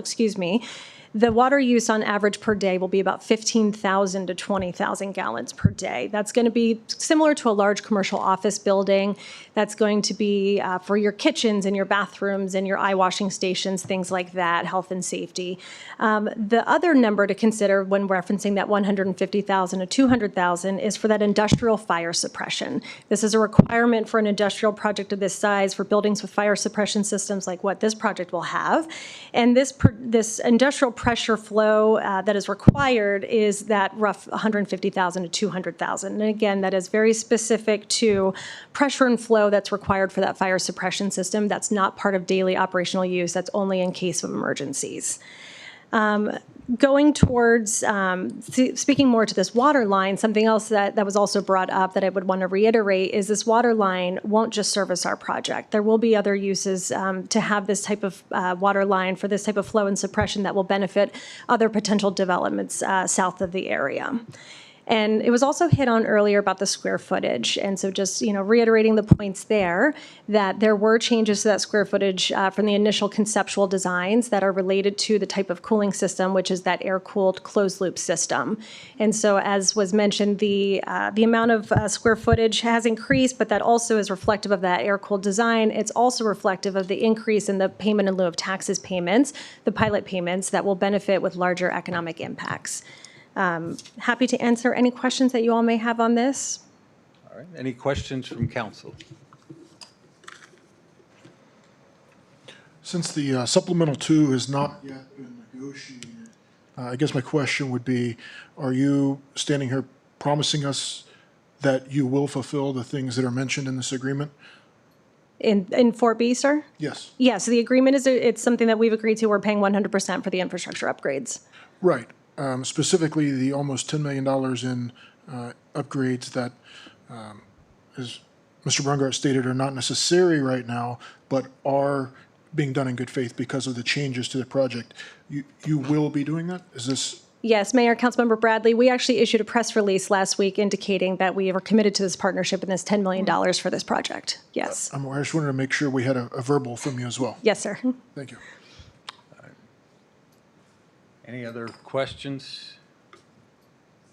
The water use on average per day will be about 15,000 to 20,000 gallons per day. That's going to be similar to a large commercial office building. That's going to be for your kitchens and your bathrooms and your eye washing stations, things like that, health and safety. The other number to consider when referencing that 150,000 to 200,000 is for that industrial fire suppression. This is a requirement for an industrial project of this size for buildings with fire suppression systems like what this project will have. And this industrial pressure flow that is required is that rough 150,000 to 200,000. And again, that is very specific to pressure and flow that's required for that fire suppression system. That's not part of daily operational use. That's only in case of emergencies. Going towards, speaking more to this water line, something else that was also brought up that I would want to reiterate is this water line won't just service our project. There will be other uses to have this type of water line for this type of flow and suppression that will benefit other potential developments south of the area. And it was also hit on earlier about the square footage. And so just, reiterating the points there, that there were changes to that square footage from the initial conceptual designs that are related to the type of cooling system, which is that air-cooled closed-loop system. And so as was mentioned, the amount of square footage has increased, but that also is reflective of that air-cooled design. It's also reflective of the increase in the payment in lieu of taxes payments, the pilot payments that will benefit with larger economic impacts. Happy to answer any questions that you all may have on this. All right, any questions from council? Since the supplemental 2 has not yet been negotiated, I guess my question would be, are you standing here promising us that you will fulfill the things that are mentioned in this agreement? In 4B, sir? Yes. Yes, the agreement it's something that we've agreed to. We're paying 100% for the infrastructure upgrades. Right. Specifically, the almost $10 million in upgrades that, as Mr. Brungart stated, are not necessary right now, but are being done in good faith because of the changes to the project. You will be doing that? Is this? Yes, Mayor, Councilmember Bradley, we actually issued a press release last week indicating that we are committed to this partnership and this $10 million for this project. Yes. I just wanted to make sure we had a verbal from you as well. Yes, sir. Thank you. Any other questions?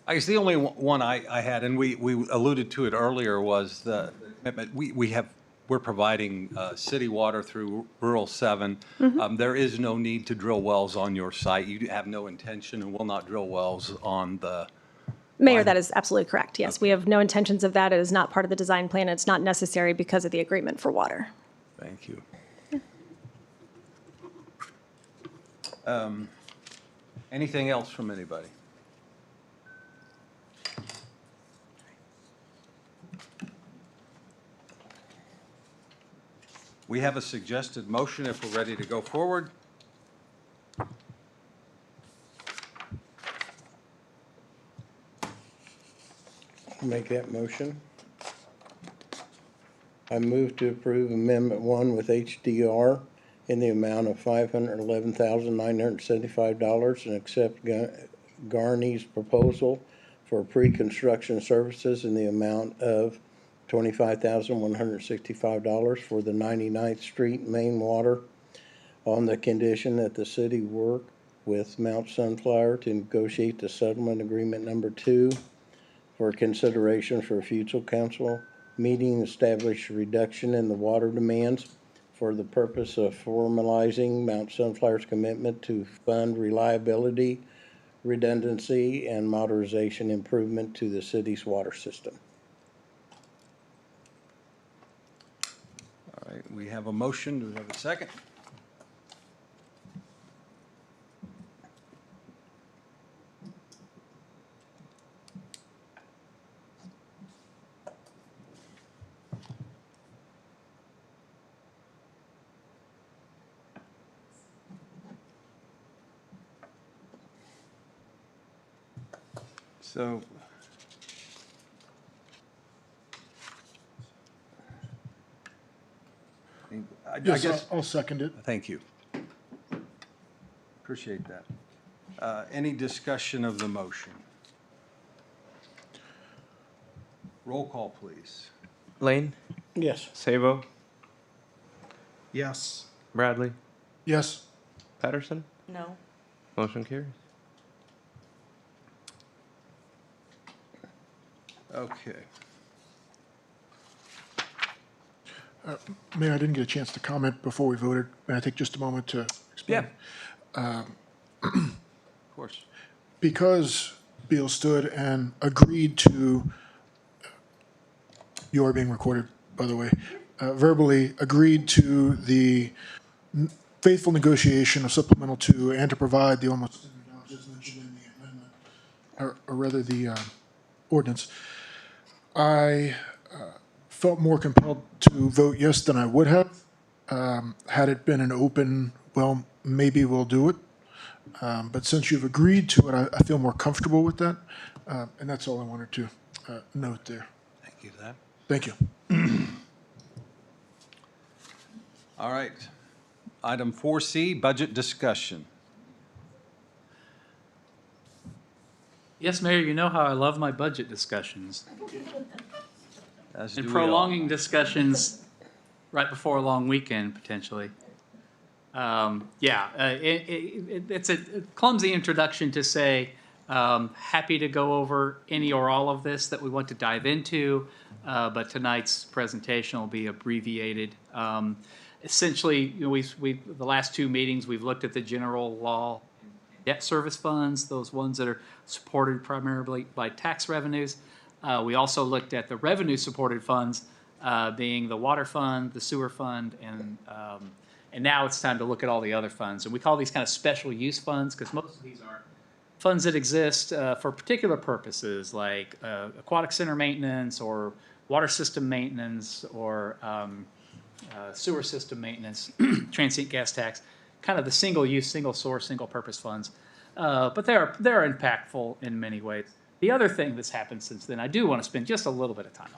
I guess the only one I had, and we alluded to it earlier, was the commitment. We're providing city water through Rural 7. There is no need to drill wells on your site. You have no intention and will not drill wells on the... Mayor, that is absolutely correct. Yes, we have no intentions of that. It is not part of the design plan. It's not necessary because of the agreement for water. Thank you. Anything else from anybody? We have a suggested motion if we're ready to go forward. Make that motion. I move to approve Amendment 1 with HDR in the amount of $511,975 and accept Garney's proposal for pre-construction services in the amount of $25,165 for the 99th Street main water on the condition that the city work with Mount Sunflower to negotiate the settlement agreement number 2 for consideration for a future council meeting, establish a reduction in the water demands for the purpose of formalizing Mount Sunflower's commitment to fund reliability, redundancy, and modernization improvement to the city's water system. All right, we have a motion. Do we have a second? So, I Yes, guess, I'll second it. thank you. Appreciate that. Any discussion of the motion? Roll call, please. Lane? Yes. Sabo? Yes. Bradley? Yes. Patterson? No. Motion carries. Okay. Mayor, I didn't get a chance to comment before we voted. May I take just a moment to explain? Yeah. Of course. Because Beal stood and agreed to, you are being recorded, by the way, verbally agreed to the faithful negotiation of supplemental 2 and to provide the almost just mentioned in the amendment, or rather the ordinance, I felt more compelled to vote yes than I would have. Had it been an open, well, maybe we'll do it. But since you've agreed to it, I feel more comfortable with that. And that's all I wanted to note there. Thank you for that. Thank you. All right. Item 4C, budget discussion. Yes, Mayor, you know how I love my budget discussions. As And do we all. prolonging discussions right before a long weekend, potentially. It's a clumsy introduction to say, happy to go over any or all of this that we want to dive into, but tonight's presentation will be abbreviated. Essentially, you know, the last 2 meetings, we've looked at the general law debt service funds, those ones that are supported primarily by tax revenues. We also looked at the revenue-supported funds, being the water fund, the sewer fund, and now it's time to look at all the other funds. And we call these kind of special use funds because most of these are funds that exist for particular purposes, like aquatic center maintenance or water system maintenance or sewer system maintenance, transient gas tax, kind of the single-use, single-source, single-purpose funds. But they're impactful in many ways. The other thing that's happened since then, I do want to spend just a little bit of time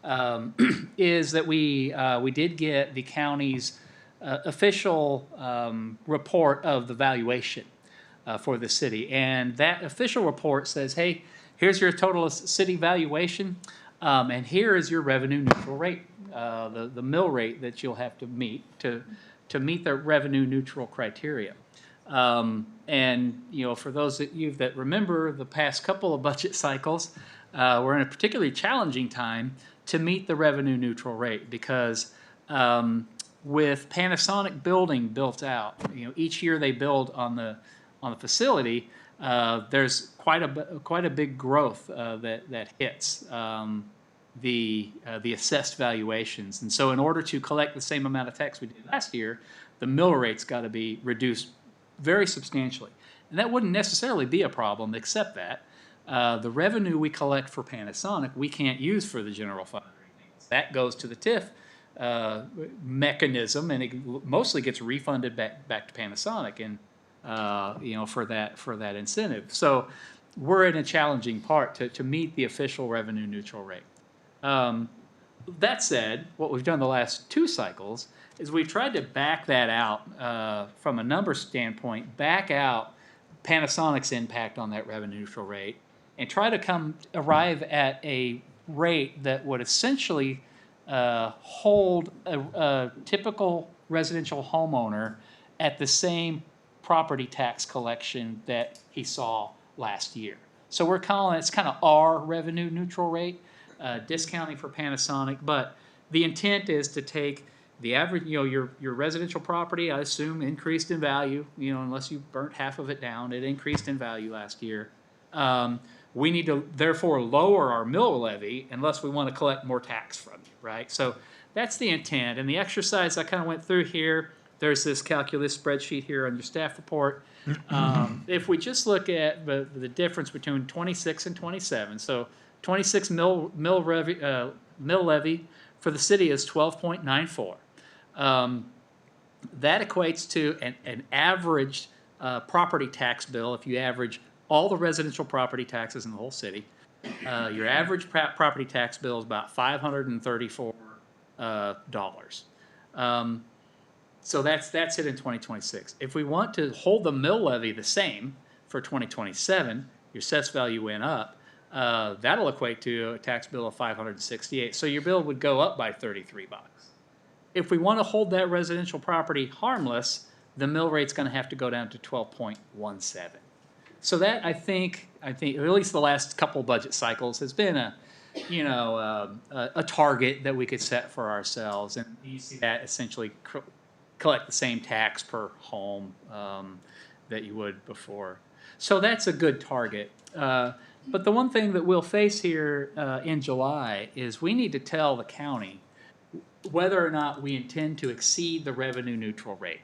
on, is that we did get the county's official report of the valuation for the city. And that official report says, hey, here's your total city valuation, and here is your revenue neutral rate, the mill rate that you'll have to meet to meet the revenue neutral criteria. And, you know, for those of you that remember the past couple of budget cycles, we're in a particularly challenging time to meet the revenue neutral rate because with Panasonic building built out, you know, each year they build on the facility, there's quite a big growth that hits the assessed valuations. And so in order to collect the same amount of tax we did last year, the mill rate's got to be reduced very substantially. And that wouldn't necessarily be a problem, except that the revenue we collect for Panasonic, we can't use for the general fund. That goes to the TIF mechanism, and it mostly gets refunded back to Panasonic, and you know, for that incentive. So we're in a challenging part to meet the official revenue neutral rate. That said, what we've done the last 2 cycles is we've tried to back that out from a number standpoint, back out Panasonic's impact on that revenue neutral rate, and try to arrive at a rate that would essentially hold a typical residential homeowner at the same property tax collection that he saw last year. So we're calling it's kind of our revenue neutral rate, discounting for Panasonic, but the intent is to take the average, you know, your residential property, I assume, increased in value, you know, unless you burnt half of it down, it increased in value last year. We need to therefore lower our mill levy unless we want to collect more tax from you, right? So that's the intent. And the exercise I kind of went through here, there's this calculus spreadsheet here on your staff report. If we just look at the difference between 26 and 27, so 26 mill levy for the city is 12.94. That equates to an average property tax bill. If you average all the residential property taxes in the whole city, your average property tax bill is about $534. So that's it in 2026. If we want to hold the mill levy the same for 2027, your assessed value went up. That'll equate to a tax bill of $568. So your bill would go up by $33. If we want to hold that residential property harmless, the mill rate's going to have to go down to 12.17. So that I think at least the last couple budget cycles has been a target that we could set for ourselves, and you see that essentially collect the same tax per home that you would before. So that's a good target. But the one thing that we'll face here in July is we need to tell the county whether or not we intend to exceed the revenue neutral rate.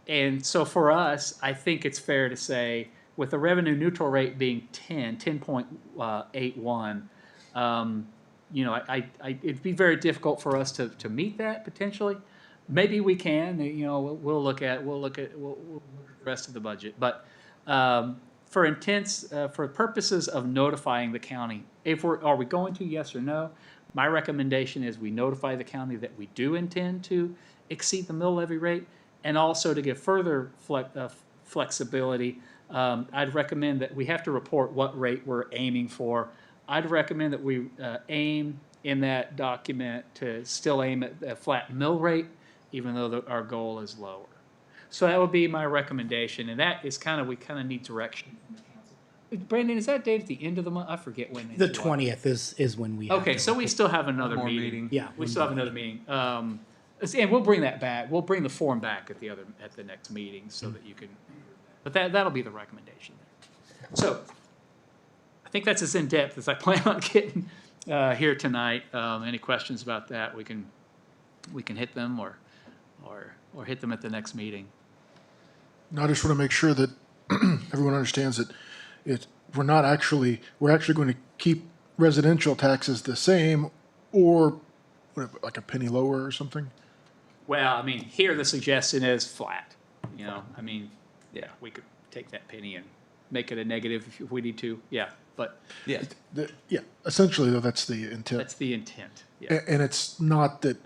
And so for us, I think it's fair to say, with the revenue neutral rate being 10.81, it'd be very difficult for us to meet that potentially. Maybe we can. We'll look at the rest of the budget. But for purposes of notifying the county, are we going to, yes or no? My recommendation is we notify the county that we do intend to exceed the mill levy rate, and also to give further flexibility. I'd recommend that we have to report what rate we're aiming for. I'd recommend that we aim in that document to still aim at a flat mill rate, even though our goal is lower. So that would be my recommendation, and that is we kind of need direction from the council. Brandon, is that date at the end of the month? I forget when. The 20th is when we have Okay, to so we still have another more meeting. meeting. Yeah, We still have another meeting. And we'll bring that back. We'll bring the form back at the next meeting so that you can. But that'll be the recommendation there. So I think that's as in depth as I plan on getting here tonight. Any questions about that? We can hit them or hit them at the next meeting. No, I just want to make sure that everyone understands that we're actually going to keep residential taxes the same, or like a penny lower or something. Well, here the suggestion is flat. We could take that penny and make it a negative if we need to. Yeah, but Yeah. Essentially, though, that's the intent. that's the intent. Yeah. And it's not that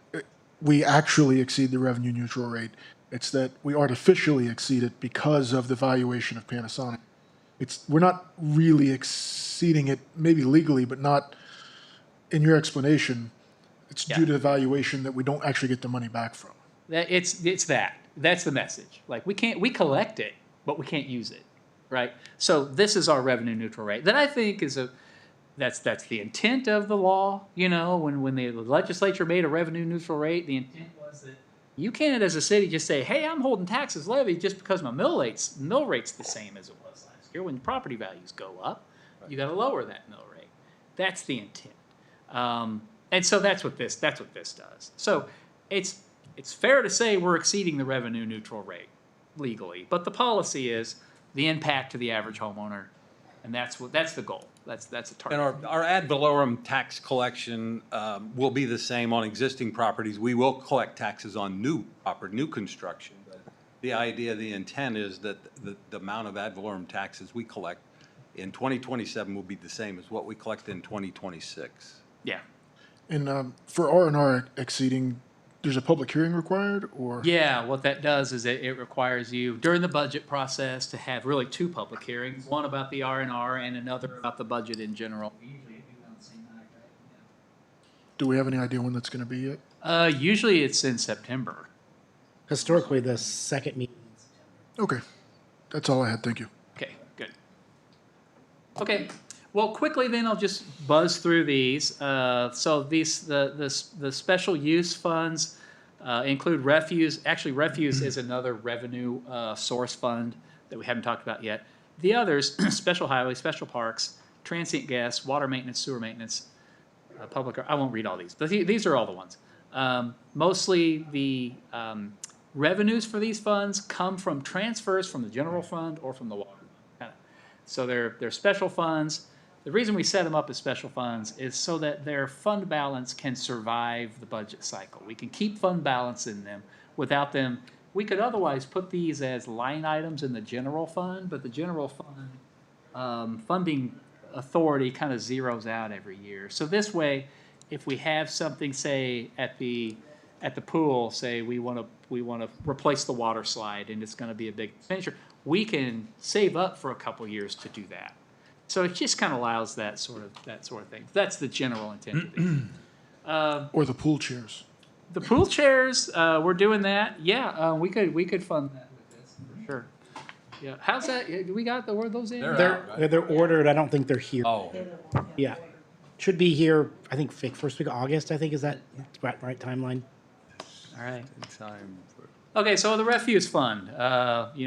we actually exceed the revenue neutral rate. It's that we artificially exceed it because of the valuation of Panasonic. We're not really exceeding it, maybe legally, but not in your explanation. It's due to the valuation that we don't actually get the money back from. It's that. That's the message. Like we collect it, but we can't use it, right? So this is our revenue neutral rate. That I think is that's the intent of the law. When the legislature made a revenue neutral rate, the intent was that you can't, as a city, just say, "Hey, I'm holding taxes levied just because my mill rate's the same as it was last year." When property values go up, you got to lower that mill rate. That's the intent. And so that's what this does. So it's fair to say we're exceeding the revenue neutral rate legally, but the policy is the impact to the average homeowner, and that's the goal. That's a target. And our ad valorem tax collection will be the same on existing properties. We will collect taxes on new construction. But the intent is that the amount of ad valorem taxes we collect in 2027 will be the same as what we collect in 2026. Yeah. And for R&R exceeding, there's a public hearing required, or? Yeah, what that does is it requires you, during the budget process, to have really two public hearings, one about the R&R and another about the budget in general. Usually you do it on the same night, right? Do we have any idea when that's going to be yet? Usually it's in September. Historically, the second meeting. Okay, that's all I had. Thank you. Okay, good. Okay, well, quickly then I'll just buzz through these. So the special use funds include refuse. Actually, refuse is another revenue source fund that we haven't talked about yet. The others, special highways, special parks, transient gas, water maintenance, sewer maintenance, public. I won't read all these, but these are all the ones. Mostly the revenues for these funds come from transfers from the general fund or from the water fund. So they're special funds. The reason we set them up as special funds is so that their fund balance can survive the budget cycle. We can keep fund balance in them. Without them, we could otherwise put these as line items in the general fund, but the general fund funding authority kind of zeroes out every year. So this way, if we have something, say at the pool, say we want to replace the water slide and it's going to be a big expenditure, we can save up for a couple years to do that. So it just kind of allows that sort of thing. That's the general intent of these. Or the pool chairs. The pool chairs, we're doing that. Yeah, we could fund that with this, for sure. Yeah, how's that? Do we got where those in? They're ordered. I don't think they're here. Oh, Yeah. Should be here, I think, first week of August, I think, is that right timeline? All right. time for. Okay, so the refuse fund,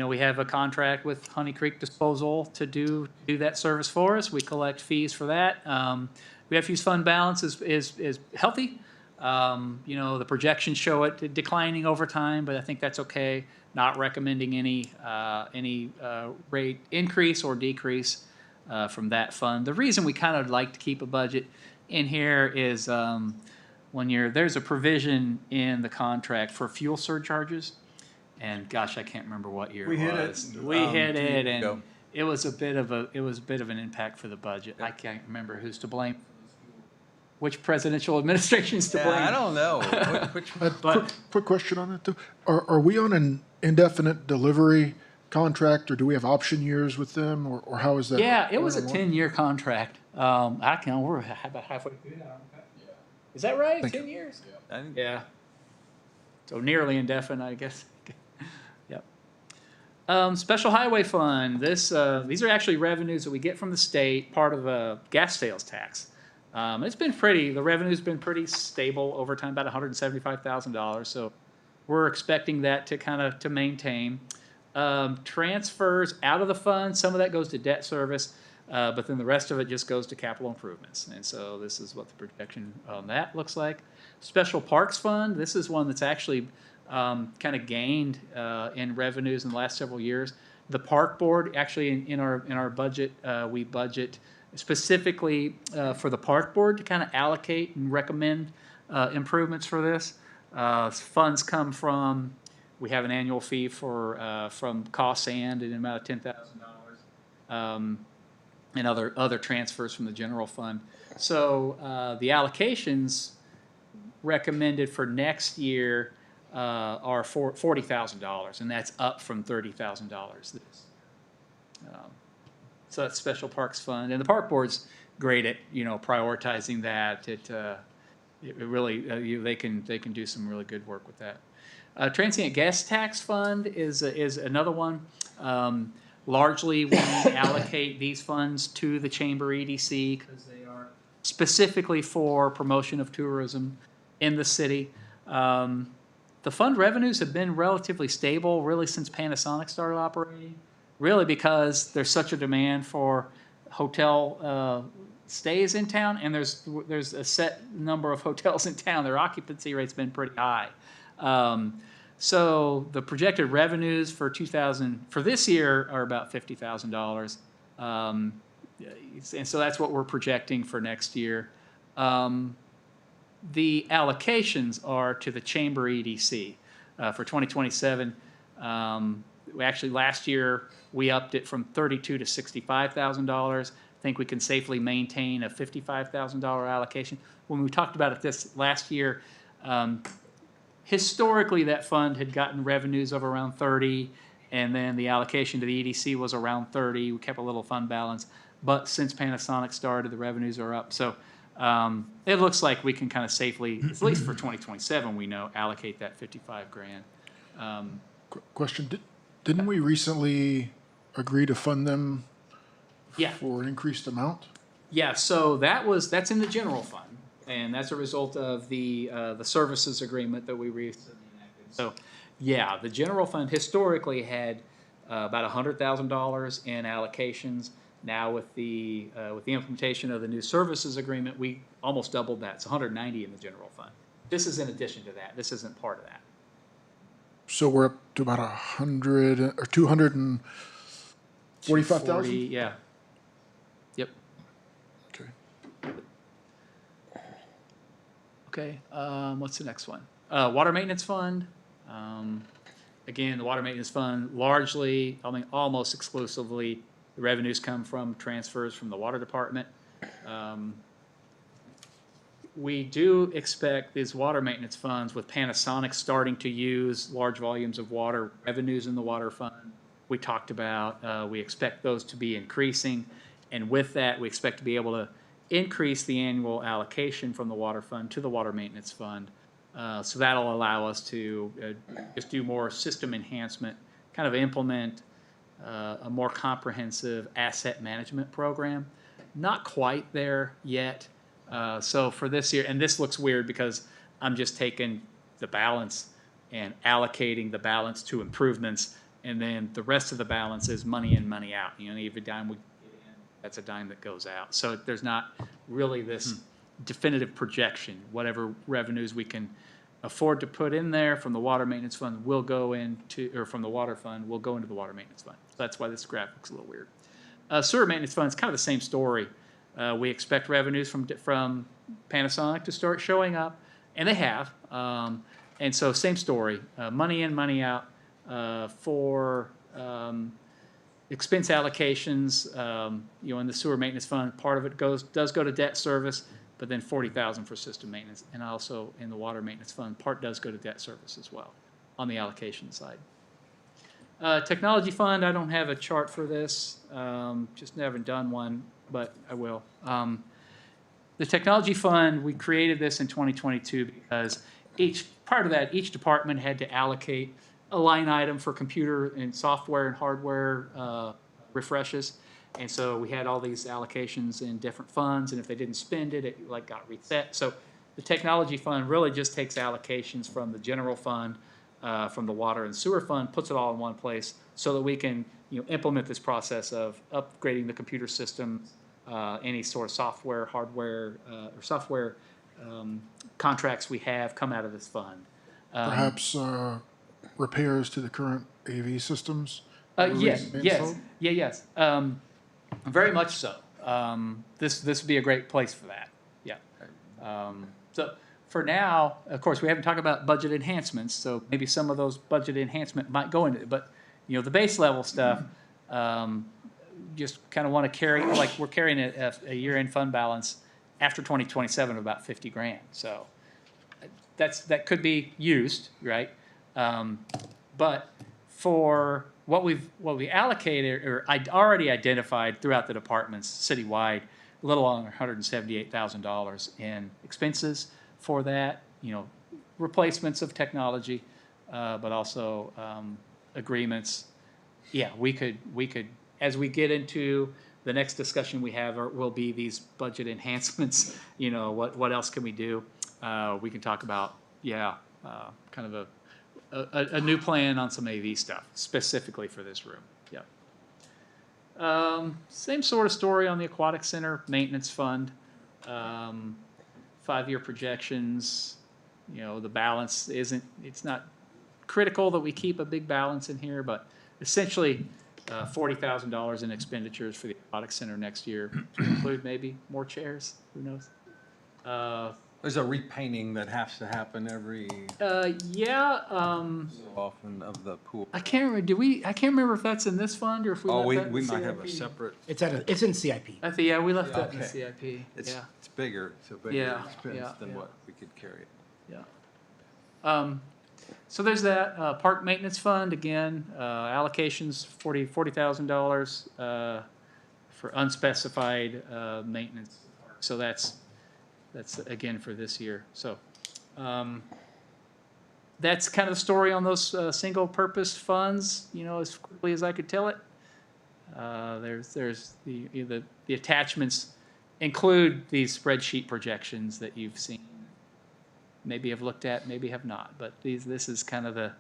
we have a contract with Honey Creek Disposal to do that service for us. We collect fees for that. The refuse fund balance is healthy. The projections show it declining over time, but I think that's okay. Not recommending any rate increase or decrease from that fund. The reason we kind of like to keep a budget in here is there's a provision in the contract for fuel surcharges, and gosh, I can't remember what year We it hit was. it, We hit 2 it, years and ago. it was a bit of an impact for the budget. I can't remember who's to blame. Which presidential administration's to blame? Yeah, I don't know. Which Quick question on that, though. Are we on an indefinite delivery contract, or do we have option years with them, or how is that? Yeah, it was a going on? 10-year contract. I can. We're about halfway through that. Is that right? Thank 10 years? I think Yeah. So nearly indefinite, I guess. Yep. Special highway fund. These are actually revenues that we get from the state, part of a gas sales tax. The revenue's been pretty stable over time, about $175,000. So we're expecting that to maintain. Transfers out of the fund, some of that goes to debt service, but then the rest of it just goes to capital improvements. And so this is what the projection on that looks like. Special Parks Fund, this is one that's actually kind of gained in revenues in the last several years. The Park Board, actually in our budget, we budget specifically for the Park Board to kind of allocate and recommend improvements for this. Funds come from, we have an annual fee from Cost Sand in the amount of $10,000, and other transfers from the general fund. So the allocations recommended for next year are for $40,000, and that's up from $30,000. So that's Special Parks Fund, and the Park Board's great at prioritizing that. It really they can do some really good work with that. Transient Gas Tax Fund is another one. Largely, we allocate these funds to the Chamber EDC because they are specifically for promotion of tourism in the city. The fund revenues have been relatively stable, really, since Panasonic started operating. Really, because there's such a demand for hotel stays in town, and there's a set number of hotels in town. Their occupancy rate's been pretty high. So the projected revenues for this year are about $50,000, and so that's what we're projecting for next year. The allocations are to the Chamber EDC for 2027. Actually, last year we upped it from $32,000 to $65,000. I think we can safely maintain a $55,000 allocation. When we talked about it this last year, historically that fund had gotten revenues of around 30, and then the allocation to the EDC was around 30. We kept a little fund balance, but since Panasonic started, the revenues are up. So it looks like we can kind of safely, at least for 2027, we know, allocate that $55,000. Question, didn't we recently agree to fund them Yeah. for an increased amount? Yeah, so that's in the general fund, and that's a result of the services agreement that we recently enacted. So, yeah, the general fund historically had about $100,000 in allocations. Now with the implementation of the new services agreement, we almost doubled that. It's 190 in the general fund. This is in addition to that. This isn't part of that. So we're up to about 100 or 245,000? 240, yeah. Yep. Okay. Okay, what's the next one? Water maintenance fund. Again, the water maintenance fund largely, almost exclusively, the revenues come from transfers from the water department. We do expect these water maintenance funds, with Panasonic starting to use large volumes of water revenues in the water fund, we talked about, we expect those to be increasing. And with that, we expect to be able to increase the annual allocation from the water fund to the water maintenance fund So that'll allow us to just do more system enhancement, kind of implement a more comprehensive asset management program. Not quite there yet. So for this year, and this looks weird because I'm just taking the balance and allocating the balance to improvements, and then the rest of the balance is money in, money out. You know, every dime we get in, that's a dime that goes out. So there's not really this definitive projection. Whatever revenues we can afford to put in there from the water maintenance fund will go into, or from the water fund will go into the water maintenance fund. So that's why this graph looks a little weird. Sewer maintenance fund is kind of the same story. We expect revenues from Panasonic to start showing up, and they have. And so same story, money in, money out for expense allocations. You know, in the sewer maintenance fund, part of it does go to debt service, but then $40,000 for system maintenance, and also in the water maintenance fund, part does go to debt service as well on the allocation side. Technology fund, I don't have a chart for this, just never done one, but I will. The technology fund, we created this in 2022 because each department had to allocate a line item for computer and software and hardware refreshes. And so we had all these allocations in different funds, and if they didn't spend it, it like got reset. So the technology fund really just takes allocations from the general fund, from the water and sewer fund, puts it all in one place so that we can, you know, implement this process of upgrading the computer system, any sort of software, hardware, or software contracts we have come out of this fund. Perhaps repairs to the current AV systems? Yes. Very much so. This would be a great place for that. Yeah. So for now, of course, we haven't talked about budget enhancements, so maybe some of those budget enhancement might go into it. But you know, the base level stuff, just kind of want to carry, like we're carrying a year-end fund balance after 2027 of about 50 grand. So that could be used, right? But for what we allocated, or I'd already identified throughout the departments citywide, a little under $178,000 in expenses for that. You know, replacements of technology, but also agreements. Yeah, we could as we get into the next discussion we have will be these budget enhancements. You know, what else can we do? We can talk about kind of a new plan on some AV stuff specifically for this room. Yeah. Same sort of story on the aquatic center maintenance fund. 5-year projections. You know, the balance it's not critical that we keep a big balance in here, but essentially $40,000 in expenditures for the aquatic center next year, to include maybe more chairs. Who knows? There's a repainting that has to happen every so often of the pool. I can't remember. I can't remember if that's in this fund or if we. Oh, left that in we might have a CIP. separate. It's in CIP. I think we left that in the Okay. CIP. It's bigger. It's a bigger expense than what we could carry. Yeah. So there's that park maintenance fund again. Allocations $40,000 for unspecified maintenance. So that's again for this year. So that's kind of the story on those single-purpose funds. You know, as quickly as I could tell it. There's the attachments include these spreadsheet projections that you've seen. Maybe have looked at, maybe have not. But this is kind of the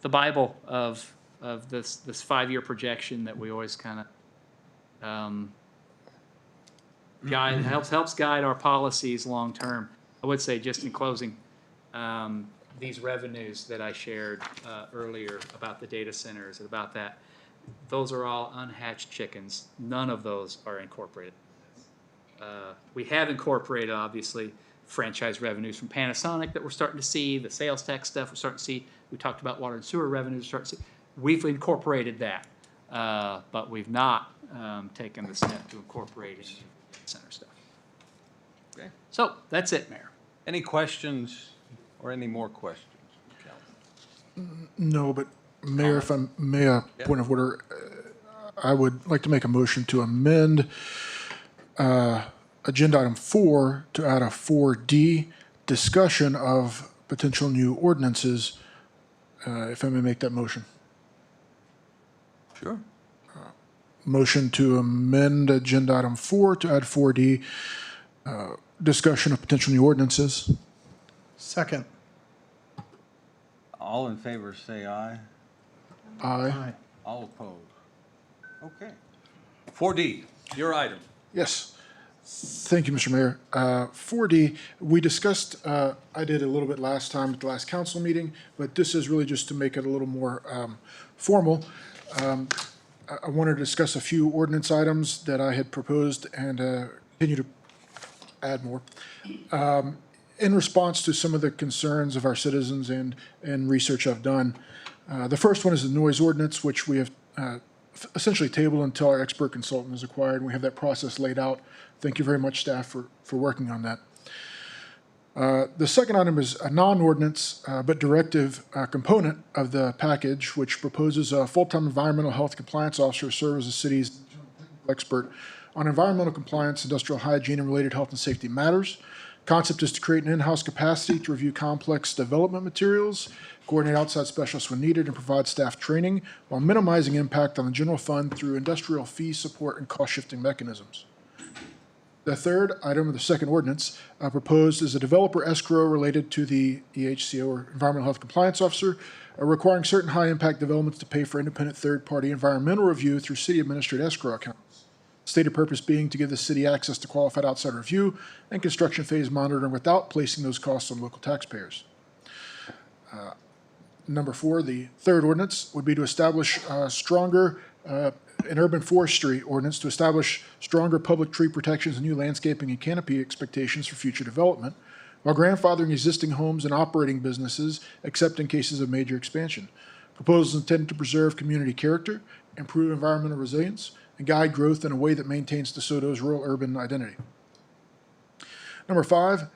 Bible of this 5-year projection that we always kind of guide, helps guide our policies long term. I would say, just in closing, these revenues that I shared earlier about the data centers and about that, those are all unhatched chickens. None of those are incorporated. We have incorporated, obviously, franchise revenues from Panasonic that we're starting to see, the sales tax stuff we're starting to see. We talked about water and sewer revenues, starting to see. We've incorporated that, but we've not taken the step to incorporate any center stuff. Okay. So that's it, Mayor. Any questions or any more questions? No, but Mayor, if I may, a point of order, I would like to make a motion to amend agenda item 4 to add a 4D discussion of potential new ordinances, if I may make that motion. Sure. Motion to amend agenda item 4 to add 4D, discussion of potential new ordinances. Second. All in favor, say aye. Aye. All opposed? Okay. 4D, your item. Yes. Thank you, Mr. Mayor. 4D, we discussed, I did a little bit last time at the last council meeting, but this is really just to make it a little more formal. I wanted to discuss a few ordinance items that I had proposed and continue to add more. In response to some of the concerns of our citizens and research I've done, the first one is the noise ordinance, which we have essentially tabled until our expert consultant is acquired, and we have that process laid out. Thank you very much, staff, for working on that. The second item is a non-ordinance but directive component of the package, which proposes a full-time environmental health compliance officer to serve as the city's expert on environmental compliance, industrial hygiene, and related health and safety matters. Concept is to create an in-house capacity to review complex development materials, coordinate outside specialists when needed, and provide staff training while minimizing impact on the general fund through industrial fee support and cost-shifting mechanisms. The third item of the second ordinance proposed is a developer escrow related to the EHCO, or Environmental Health Compliance Officer, requiring certain high-impact developments to pay for independent third-party environmental review through city-administered escrow accounts. Stated purpose being to give the city access to qualified outside review and construction phase monitoring without placing those costs on local taxpayers. Number 4, the third ordinance would be to establish stronger an urban forestry ordinance to establish stronger public tree protections and new landscaping and canopy expectations for future development, while grandfathering existing homes and operating businesses, except in cases of major expansion. Proposals intended to preserve community character, improve environmental resilience, and guide growth in a way that maintains DeSoto's rural-urban identity. Number 5,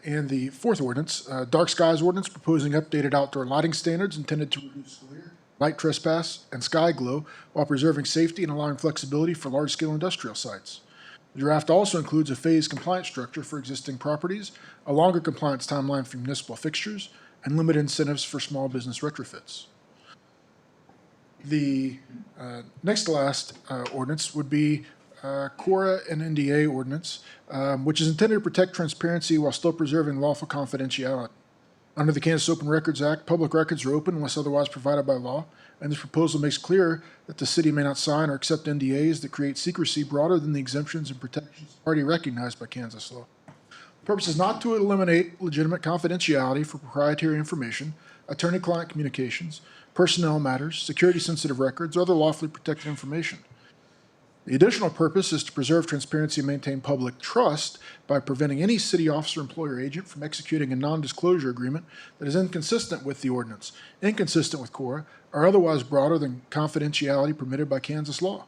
and the fourth ordinance, Dark Skies Ordinance, proposing updated outdoor lighting standards intended to reduce glare, light trespass, and sky glow while preserving safety and allowing flexibility for large-scale industrial sites. The draft also includes a phased compliance structure for existing properties, a longer compliance timeline for municipal fixtures, and limited incentives for small business retrofits. The next to last ordinance would be CORA and NDA ordinance, which is intended to protect transparency while still preserving lawful confidentiality. Under the Kansas Open Records Act, public records are open unless otherwise provided by law, and this proposal makes clear that the city may not sign or accept NDAs that create secrecy broader than the exemptions and protections already recognized by Kansas law. The purpose is not to eliminate legitimate confidentiality for proprietary information, attorney-client communications, personnel matters, security-sensitive records, or other lawfully protected information. The additional purpose is to preserve transparency and maintain public trust by preventing any city officer, employer, or agent from executing a non-disclosure agreement that is inconsistent with the ordinance, inconsistent with CORA, or otherwise broader than confidentiality permitted by Kansas law.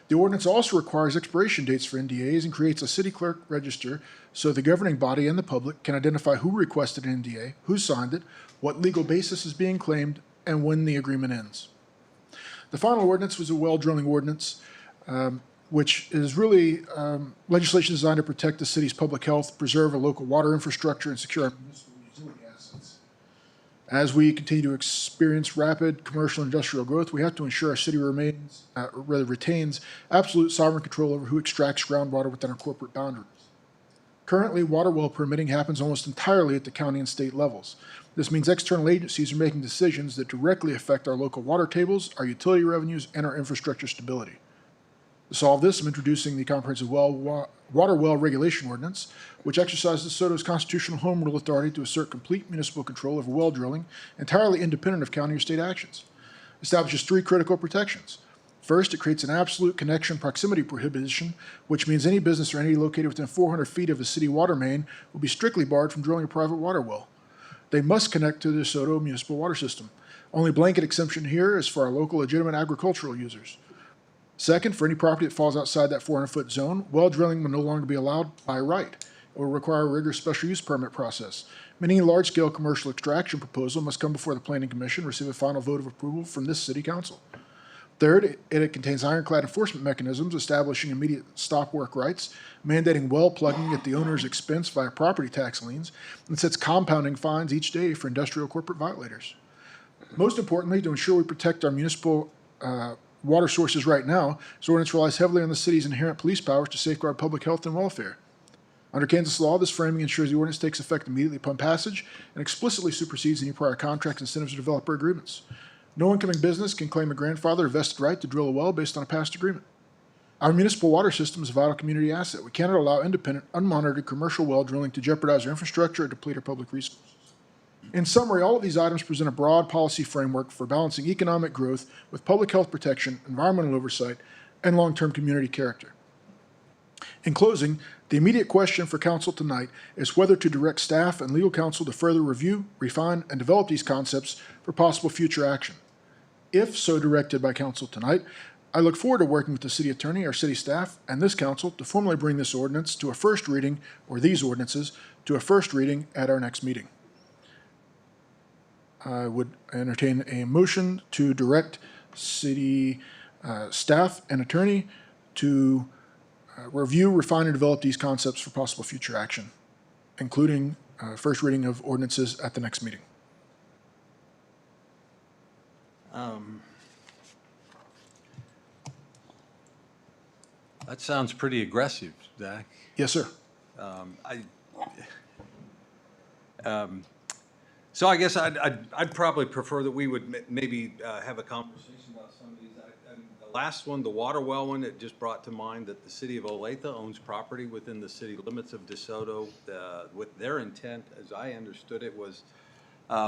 The ordinance also requires expiration dates for NDAs and creates a city clerk register so the governing body and the public can identify who requested an NDA, who signed it, what legal basis is being claimed, and when the agreement ends. The final ordinance was a well drilling ordinance, which is really legislation designed to protect the city's public health, preserve a local water infrastructure, and secure our municipal utility assets. As we continue to experience rapid commercial and industrial growth, we have to ensure our city retains absolute sovereign control over who extracts groundwater within our corporate boundaries. Currently, water well permitting happens almost entirely at the county and state levels. This means external agencies are making decisions that directly affect our local water tables, our utility revenues, and our infrastructure stability. To solve this, I'm introducing the Comprehensive Water Well Regulation Ordinance, which exercises DeSoto's constitutional home rule authority to assert complete municipal control over well drilling, entirely independent of county or state actions. It establishes 3 critical protections. First, it creates an absolute connection proximity prohibition, which means any business or entity located within 400 feet of a city water main will be strictly barred from drilling a private water well. They must connect to the DeSoto municipal water system. Only blanket exemption here is for our local legitimate agricultural users. Second, for any property that falls outside that 400-foot zone, well drilling will no longer be allowed by right. It will require a rigorous special use permit process. Meaning a large-scale commercial extraction proposal must come before the Planning Commission, receive a final vote of approval from this City Council. Third, it contains ironclad enforcement mechanisms establishing immediate stop work rights, mandating well plugging at the owner's expense via property tax liens, and sets compounding fines each day for industrial corporate violators. Most importantly, to ensure we protect our municipal water sources right now, this ordinance relies heavily on the city's inherent police powers to safeguard public health and welfare. Under Kansas law, this framing ensures the ordinance takes effect immediately upon passage and explicitly supersedes any prior contracts, incentives, or developer agreements. No incoming business can claim a grandfather or vested right to drill a well based on a past agreement. Our municipal water system is a vital community asset. We cannot allow independent, unmonitored commercial well drilling to jeopardize our infrastructure or deplete our public resources. In summary, all of these items present a broad policy framework for balancing economic growth with public health protection, environmental oversight, and long-term community character. In closing, the immediate question for council tonight is whether to direct staff and legal counsel to further review, refine, and develop these concepts for possible future action. If so directed by council tonight, I look forward to working with the city attorney, our city staff, and this council to formally bring this ordinance to a first reading, or these ordinances, to a first reading at our next meeting. I would entertain a motion to direct city staff and attorney to review, refine, and develop these concepts for possible future action, including first reading of ordinances at the next meeting. That sounds pretty aggressive, Zach. Yes, sir. So I guess I'd probably prefer that we would maybe have a conversation about some of these. The last one, the water well one, it just brought to mind that the city of Olathe owns property within the city limits of DeSoto. With their intent, as I understood it, was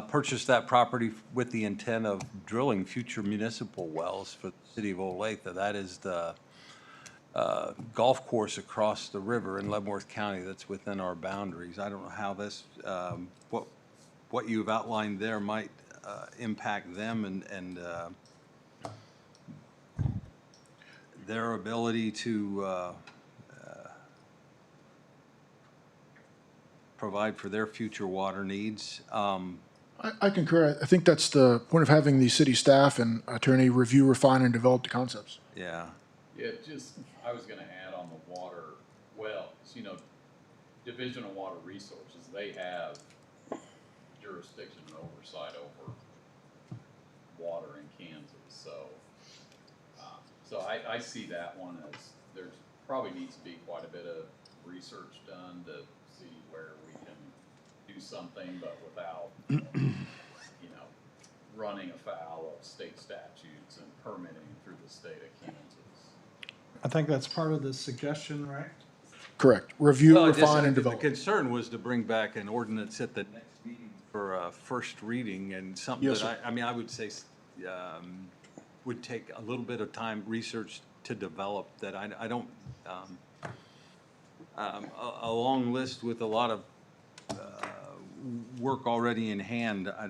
purchase that property with the intent of drilling future municipal wells for the city of Olathe. That is the golf course across the river in Leavenworth County that's within our boundaries. I don't know how this, what you've outlined there might impact them and their ability to provide for their future water needs. I concur. I think that's the point of having the city staff and attorney review, refine, and develop the concepts. Yeah. Yeah, just, I was gonna add on the water wells, you know, Division of Water Resources, they have jurisdiction and oversight over water in Kansas, so, I see that one as, there's probably needs to be quite a bit of research done to see where we can do something, but without, you know, running afoul of state statutes and permitting through the state of Kansas. I think that's part of the suggestion, right? Correct. Review, Well, refine, and the develop. concern was to bring back an ordinance at the next meeting for a first reading and something Yes, that I mean, I would say would take a little bit of time, research to develop that I don't, a long list with a lot of work already in hand. I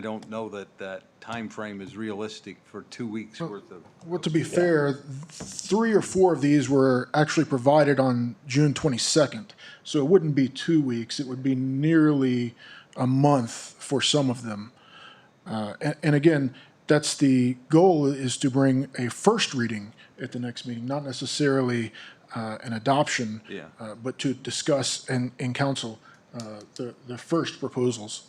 don't know that timeframe is realistic for 2 weeks worth of. Well, to be fair, 3 or 4 of these were actually provided on June 22nd. So it wouldn't be 2 weeks. It would be nearly a month for some of them. And again, that's the goal, is to bring a first reading at the next meeting, not necessarily an adoption, Yeah. but to discuss in council the first proposals.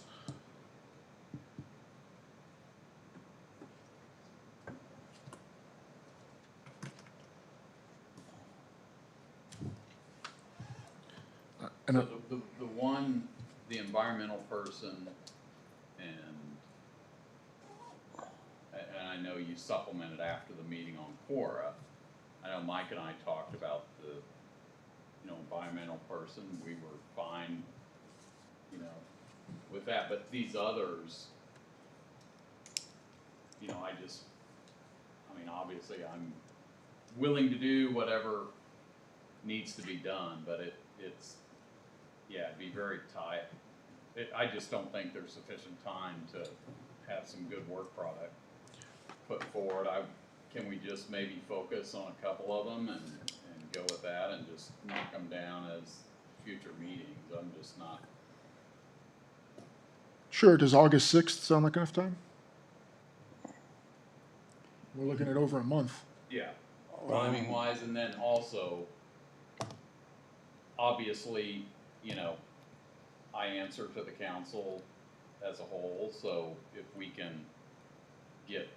So the one, the environmental person, and I know you supplemented after the meeting on Quora. I know Mike and I talked about the, you know, environmental person, we were fine, you know, with that, but these others, you know, I mean, obviously I'm willing to do whatever needs to be done, but it's, yeah, it'd be very tight. I just don't think there's sufficient time to have some good work product put forward. Can we just maybe focus on a couple of them and go with that and just knock them down as future meetings? I'm just not. Sure. Does August 6th sound like enough time? We're looking at over a month. Yeah, timing wise, and then also, obviously, you know, I answer to the council as a whole, so if we can get,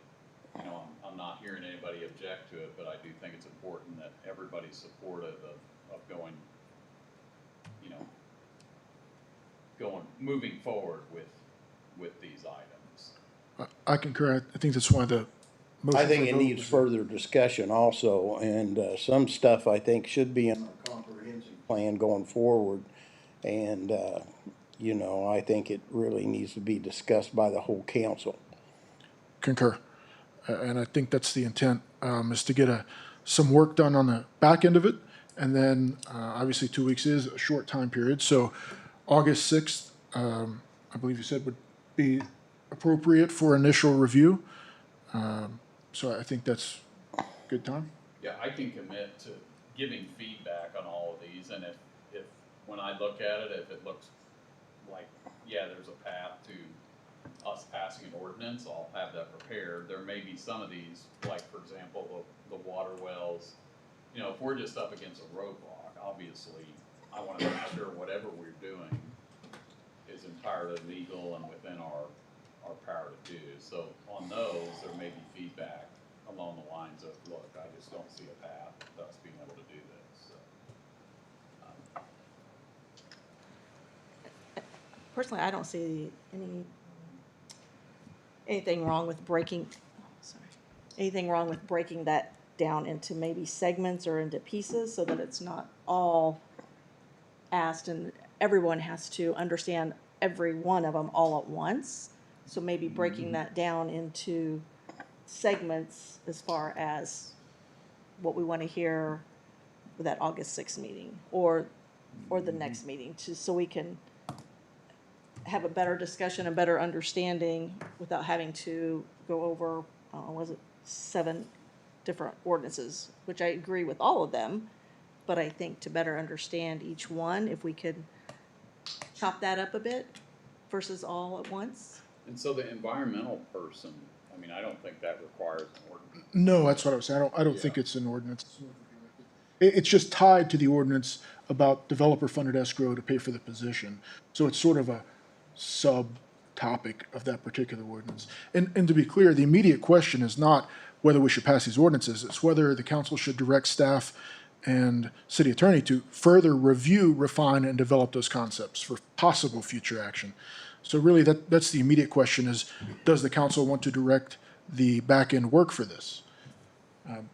you know, I'm not hearing anybody object to it, but I do think it's important that everybody's supportive of going, you know, moving forward with these items. I concur. I think that's one of the most. I think it needs further discussion also, and some stuff I think should be in our comprehensive plan going forward. And, you know, I think it really needs to be discussed by the whole council. Concur. And I think that's the intent, is to get some work done on the back end of it. And then, obviously, 2 weeks is a short time period. So August 6th, I believe you said would be appropriate for initial review. So I think that's a good time. Yeah, I can commit to giving feedback on all of these, and if when I look at it, if it looks like, yeah, there's a path to us passing an ordinance, I'll have that prepared. There may be some of these, like, for example, the water wells, you know, if we're just up against a roadblock, obviously, I want to make sure whatever we're doing is entirely legal and within our power to do. So on those, there may be feedback along the lines of, look, I just don't see a path to us being able to do this. So, Personally, I don't see anything wrong with anything wrong with breaking that down into maybe segments or into pieces so that it's not all asked and everyone has to understand every one of them all at once. So maybe breaking that down into segments as far as what we want to hear with that August 6th meeting or the next meeting, so we can have a better discussion, a better understanding without having to go over, was it 7 different ordinances, which I agree with all of them, but I think to better understand each one, if we could chop that up a bit versus all at once. and so the environmental person, I mean, I don't think that requires an ordinance. No, that's what I was saying. I don't think it's an ordinance. It's just tied to the ordinance about developer-funded escrow to pay for the position. So it's sort of a sub-topic of that particular ordinance. And to be clear, the immediate question is not whether we should pass these ordinances. It's whether the council should direct staff and city attorney to further review, refine, and develop those concepts for possible future action. So really, that's the immediate question is, does the council want to direct the back-end work for this?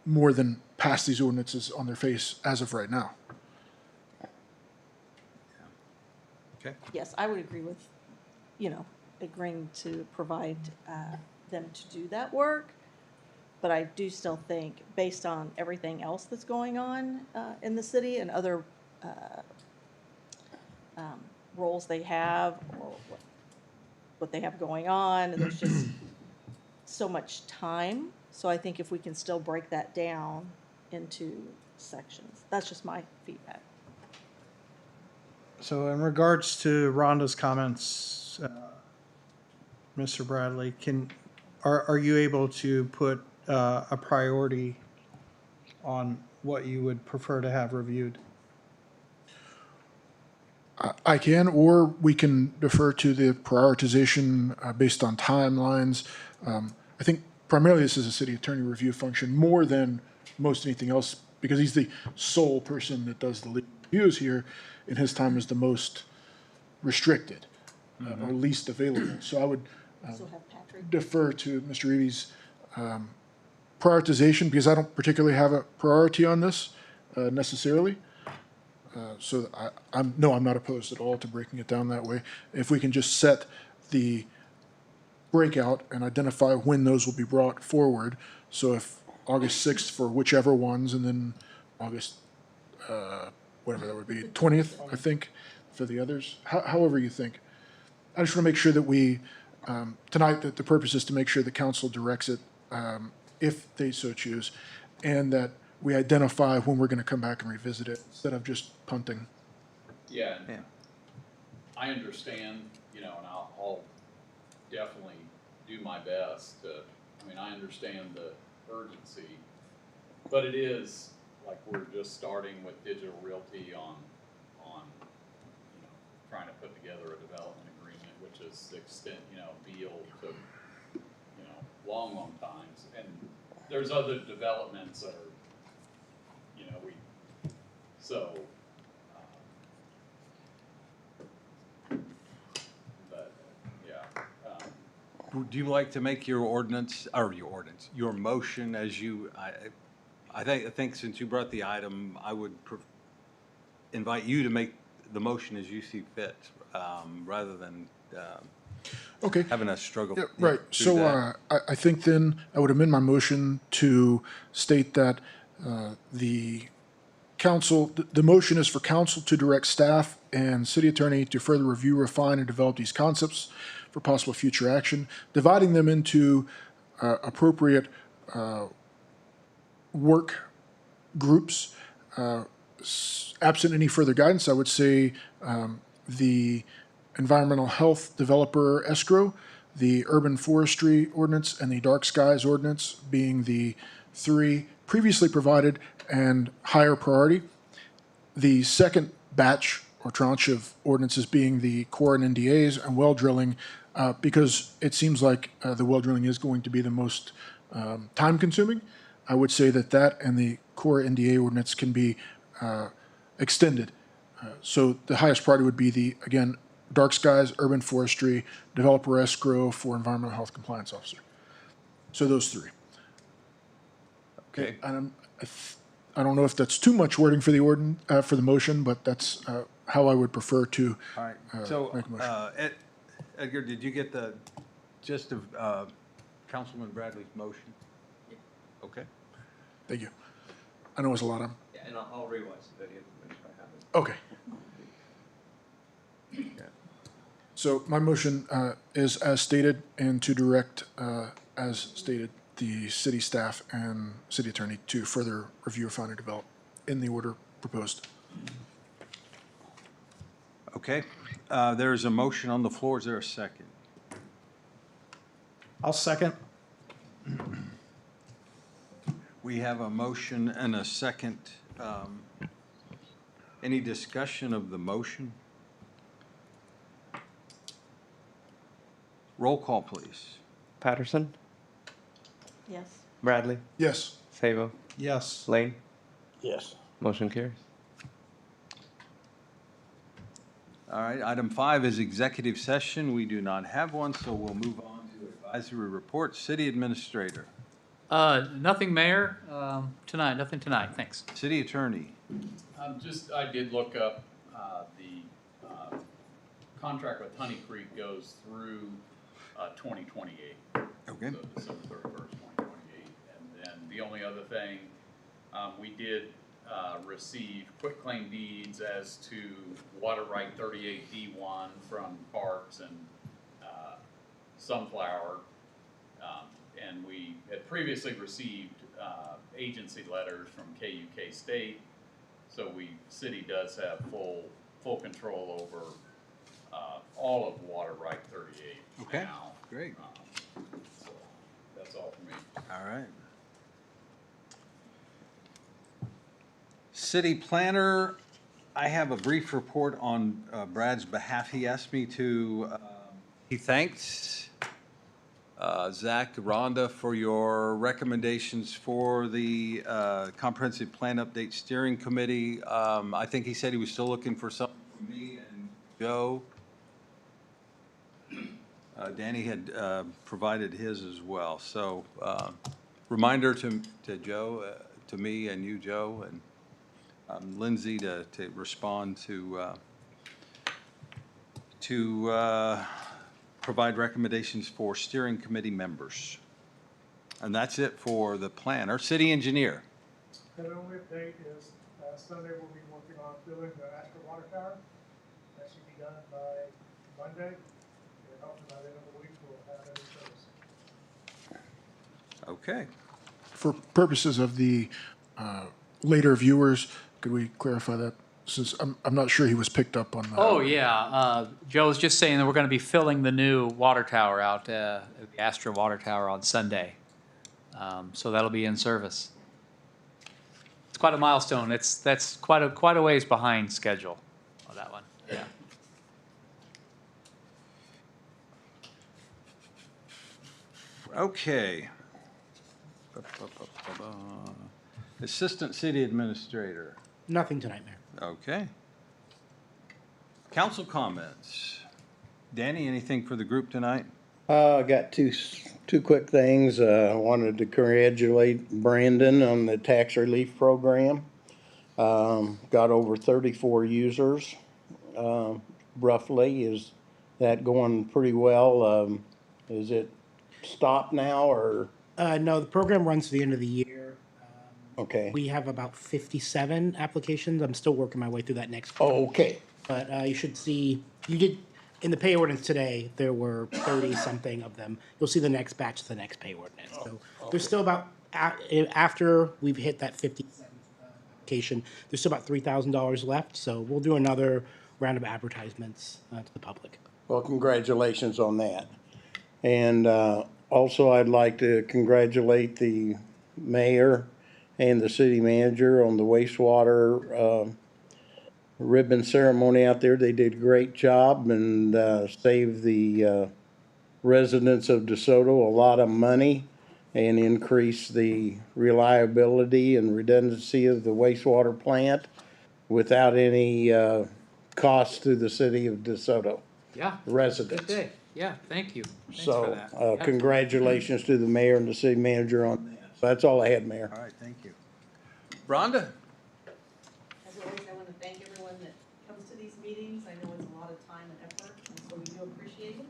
More than pass these ordinances on their face as of right now. Okay. Yes, I would agree with, you know, agreeing to provide them to do that work. But I do still think, based on everything else that's going on in the city and other roles they have or what they have going on, there's just so much time. So I think if we can still break that down into sections, that's just my feedback. So in regards to Rhonda's comments, Mr. Bradley, are you able to put a priority on what you would prefer to have reviewed? I can, or we can defer to the prioritization based on timelines. I think primarily this is a city attorney review function more than most anything else because he's the sole person that does the legal reviews here, and his time is the most restricted or least available. So I would defer to Mr. Reedy's prioritization because I don't particularly have a priority on this necessarily. So I'm not opposed at all to breaking it down that way. If we can just set the breakout and identify when those will be brought forward. So if August 6th for whichever ones, and then August, whatever that would be, 20th, I think, for the others, however you think. I just want to make sure that we, tonight, that the purpose is to make sure the council directs it if they so choose, and that we identify when we're going to come back and revisit it instead of just punting. Yeah. I understand, you know, and I'll definitely do my best to, I mean, I understand urgency. But it is, like, we're just starting with Digital Realty on, trying to put together a development agreement, which is extent, Beal took, long times. And there's other developments that are, but, yeah. Would you like to make your your motion as you, I think since you brought the item, I would invite you to make the motion as you see fit, rather than Okay. having us struggle. Yeah, right. through So that. I think then I would amend my motion to state that the council, the motion is for council to direct staff and city attorney to further review, refine, and develop these concepts for possible future action, dividing them into appropriate work groups. Absent any further guidance, I would say the environmental health developer escrow, the urban forestry ordinance, and the dark skies ordinance being the three previously provided and higher priority. The second batch or tranche of ordinances being the core and NDAs and well drilling, because it seems like the well drilling is going to be the most time consuming. I would say that and the core NDA ordinance can be extended. So the highest priority would be the, again, dark skies, urban forestry, developer escrow for environmental health compliance officer. So those three. Okay. And I don't know if that's too much wording for the for the motion, but that's how I would prefer to All right, so, make a motion. Edgar, did you get the gist of Councilman Bradley's motion? Okay. Thank you. I know it's a lot of them. Yeah, and I'll rewatch the video to make sure I have it. Okay. So my motion is as stated, and to direct, as stated, the city staff and city attorney to further review, refine, and develop in the order proposed. Okay, there is a motion on the floor. Is there a second? I'll second. We have a motion and a second. Any discussion of the motion? Roll call, please. Patterson, Yes. Bradley, Yes. Sabo, Yes. Lane, Yes. motion carries. All right, item 5 is executive session. We do not have one, so we'll move on to advisory report. City Administrator. Nothing, Mayor, nothing tonight, thanks. City Attorney. I did look up, the contract with Honey Creek goes through 2028. Okay. So December 31st, 2028. And then the only other thing, we did receive quitclaim deeds as to water right 38D1 from Parks and Sunflower. And we had previously received agency letters from KUK State. So city does have full control over all of water right 38 Okay, now. great. So that's all for me. All right. City Planner, I have a brief report on Brad's behalf. He asked me to, he thanked Zach, Rhonda, for your recommendations for the Comprehensive Plan Update Steering Committee. I think he said he was still looking for something from me and Joe. Danny had provided his as well. So reminder to Joe, to me and you, Joe, and Lindsay to respond to provide recommendations for steering committee members. And that's it for the planner. City engineer. The only update is Sunday we'll be working on filling the Astor Water Tower. That should be done by Monday. And hopefully by the end of the week we'll have it in service. Okay. For purposes of the later viewers, could we clarify that? Since I'm not sure he was picked up on that. Oh, yeah, Joe was just saying that we're gonna be filling the new water tower out, the Astra Water Tower on Sunday. So that'll be in service. It's quite a milestone. That's quite a ways behind schedule on that one. Yeah. Okay. Assistant City Administrator. Nothing tonight, Mayor. Okay. Council comments. Danny, anything for the group tonight? I got two quick things. I wanted to congratulate Brandon on the tax relief program. Got over 34 users, roughly. Is that going pretty well? Is it stopped now or? No, the program runs to the end of the year. Okay. We have about 57 applications. I'm still working my way through that next. Oh, okay. But you should see, you did, in the pay ordinance today, there were 30-something of them. You'll see the next batch of the next pay ordinance. So there's still about, after we've hit that 57 application, there's still about $3,000 left. So we'll do another round of advertisements to the public. Well, congratulations on that. And also, I'd like to congratulate the mayor and the city manager on the wastewater ribbon ceremony out there. They did a great job and saved the residents of DeSoto a lot of money and increased the reliability and redundancy of the wastewater plant without any cost to the city of DeSoto Yeah. residents. Good day. Yeah, thank you. Thanks for So, that. Yeah. congratulations to the mayor and the city manager on that. So that's all I had, Mayor. All right, thank you. Rhonda? As always, I want to thank everyone that comes to these meetings. I know it's a lot of time and effort, and so we do appreciate it.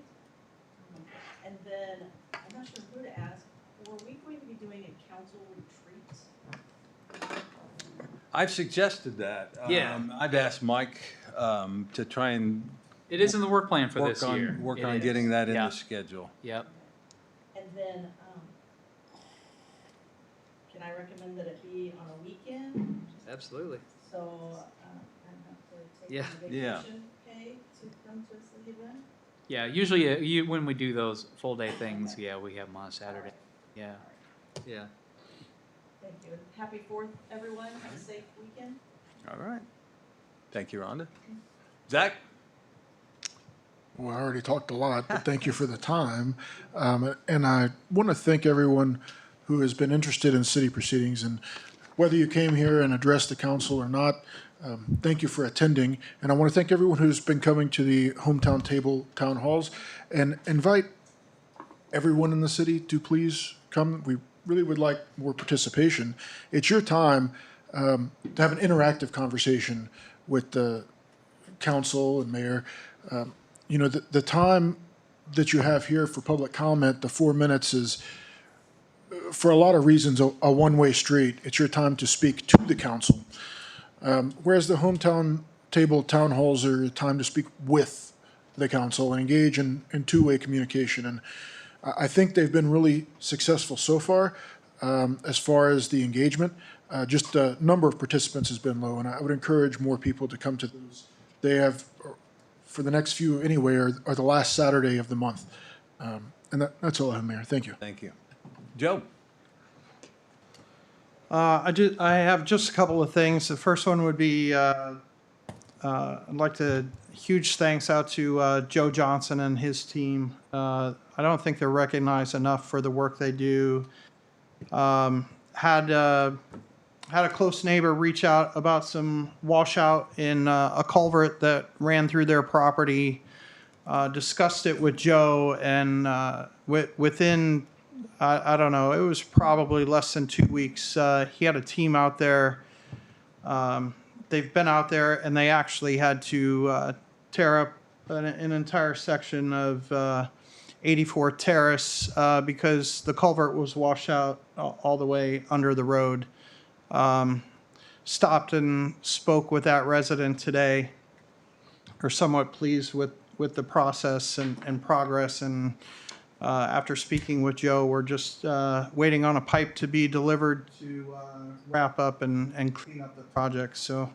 And then, I'm not sure who to ask, were we going to be doing a council retreat? I've suggested that. Yeah. I've asked Mike to try and It is in the work plan for this year. work It on is. getting that in Yeah. the schedule. Yep. And then, can I recommend that it be on a weekend? Absolutely. So, I have to Yeah. take Yeah. vacation pay to come to a city event? Yeah, usually when we do those full day things, yeah, we have them on a Saturday. Yeah. Yeah. Thank you. And happy 4th, everyone. Have a safe weekend. All right. Thank you, Rhonda. Zach? Well, I already talked a lot, but thank you for the time. And I want to thank everyone who has been interested in city proceedings. And whether you came here and addressed the council or not, thank you for attending. And I want to thank everyone who's been coming to the Hometown Table town halls and invite everyone in the city to please come. We really would like more participation. It's your time to have an interactive conversation with the council and mayor. You know, the time that you have here for public comment, the 4 minutes is, for a lot of reasons, a one-way street. It's your time to speak to the council. Whereas the Hometown Table town halls are a time to speak with the council and engage in two-way communication. And I think they've been really successful so far as the engagement. Just the number of participants has been low, and I would encourage more people to come to those. They have, for the next few anyway, are the last Saturday of the month. And that's all I have, Mayor. Thank you. Thank you. Joe? I have just a couple of things. The first one would be, I'd like to, huge thanks out to Joe Johnson and his team. I don't think they're recognized enough for the work they do. Had a close neighbor reach out about some washout in a culvert that ran through their property. Discussed it with Joe, and within, I don't know, it was probably less than 2 weeks. He had a team out there. They've been out there, and they actually had to tear up an entire section of 84 Terrace because the culvert was washed out all the way under the road. Stopped and spoke with that resident today. Are somewhat pleased with the process and progress. And after speaking with Joe, we're just waiting on a pipe to be delivered to wrap up and clean up the project. So,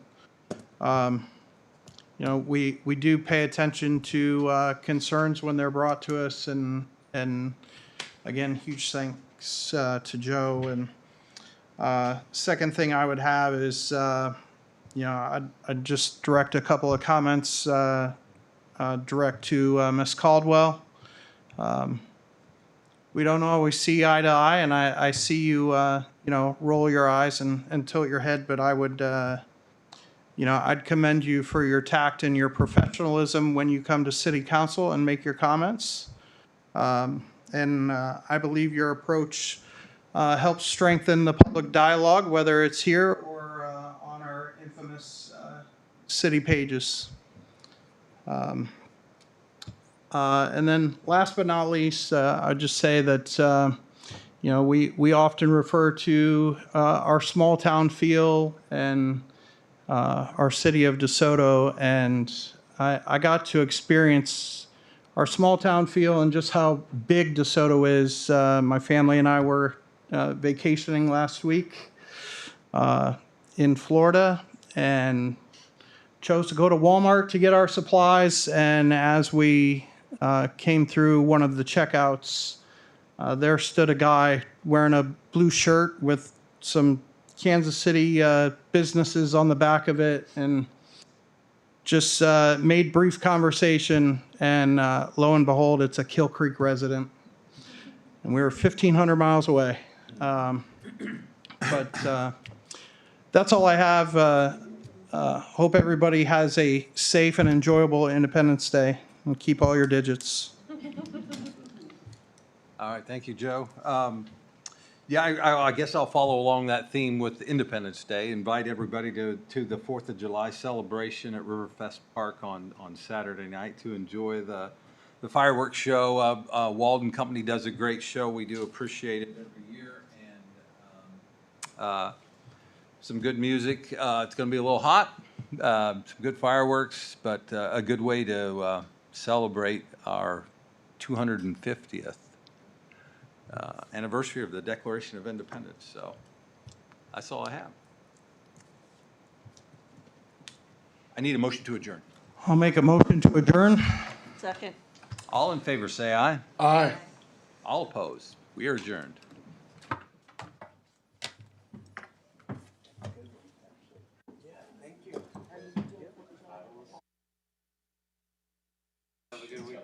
you know, we do pay attention to concerns when they're brought to us. And again, huge to Joe. And second thing I would have is, you know, I'd just direct a couple of comments direct to Ms. Caldwell. We don't always see eye to eye, and I see you, you know, roll your eyes and tilt your head, but I would, you know, I'd commend you for your tact and your professionalism when you come to city council and make your comments. And I believe your approach helps strengthen the public dialogue, whether it's here or on our infamous city pages. And then last but not least, I'd just say that, you know, we often refer to our small town feel and our city of DeSoto, and I got to experience our small town feel and just how big DeSoto is. My family and I were vacationing last week in Florida and chose to go to Walmart to get our supplies. And as we came through one of the checkouts, there stood a guy wearing a blue shirt with some Kansas City businesses on the back of it, and just made brief conversation, and lo and behold, it's a Kill Creek resident. And we were 1,500 miles away. But that's all I have. Hope everybody has a safe and enjoyable Independence Day, and keep all your digits. All right, thank you, Joe. Yeah, I guess I'll follow along that theme with Independence Day. Invite everybody to the 4th of July celebration at Riverfest Park on Saturday night to enjoy the fireworks show. Walden Company does a great show. We do appreciate it every year. And some good music. It's going to be a little hot. Some good fireworks, but a good way to celebrate our 250th. Anniversary of the Declaration of Independence. So that's all I have. I need a motion to adjourn. I'll make a motion to adjourn. Second. All in favor, say aye. Aye. All opposed. We are adjourned. Have a good week.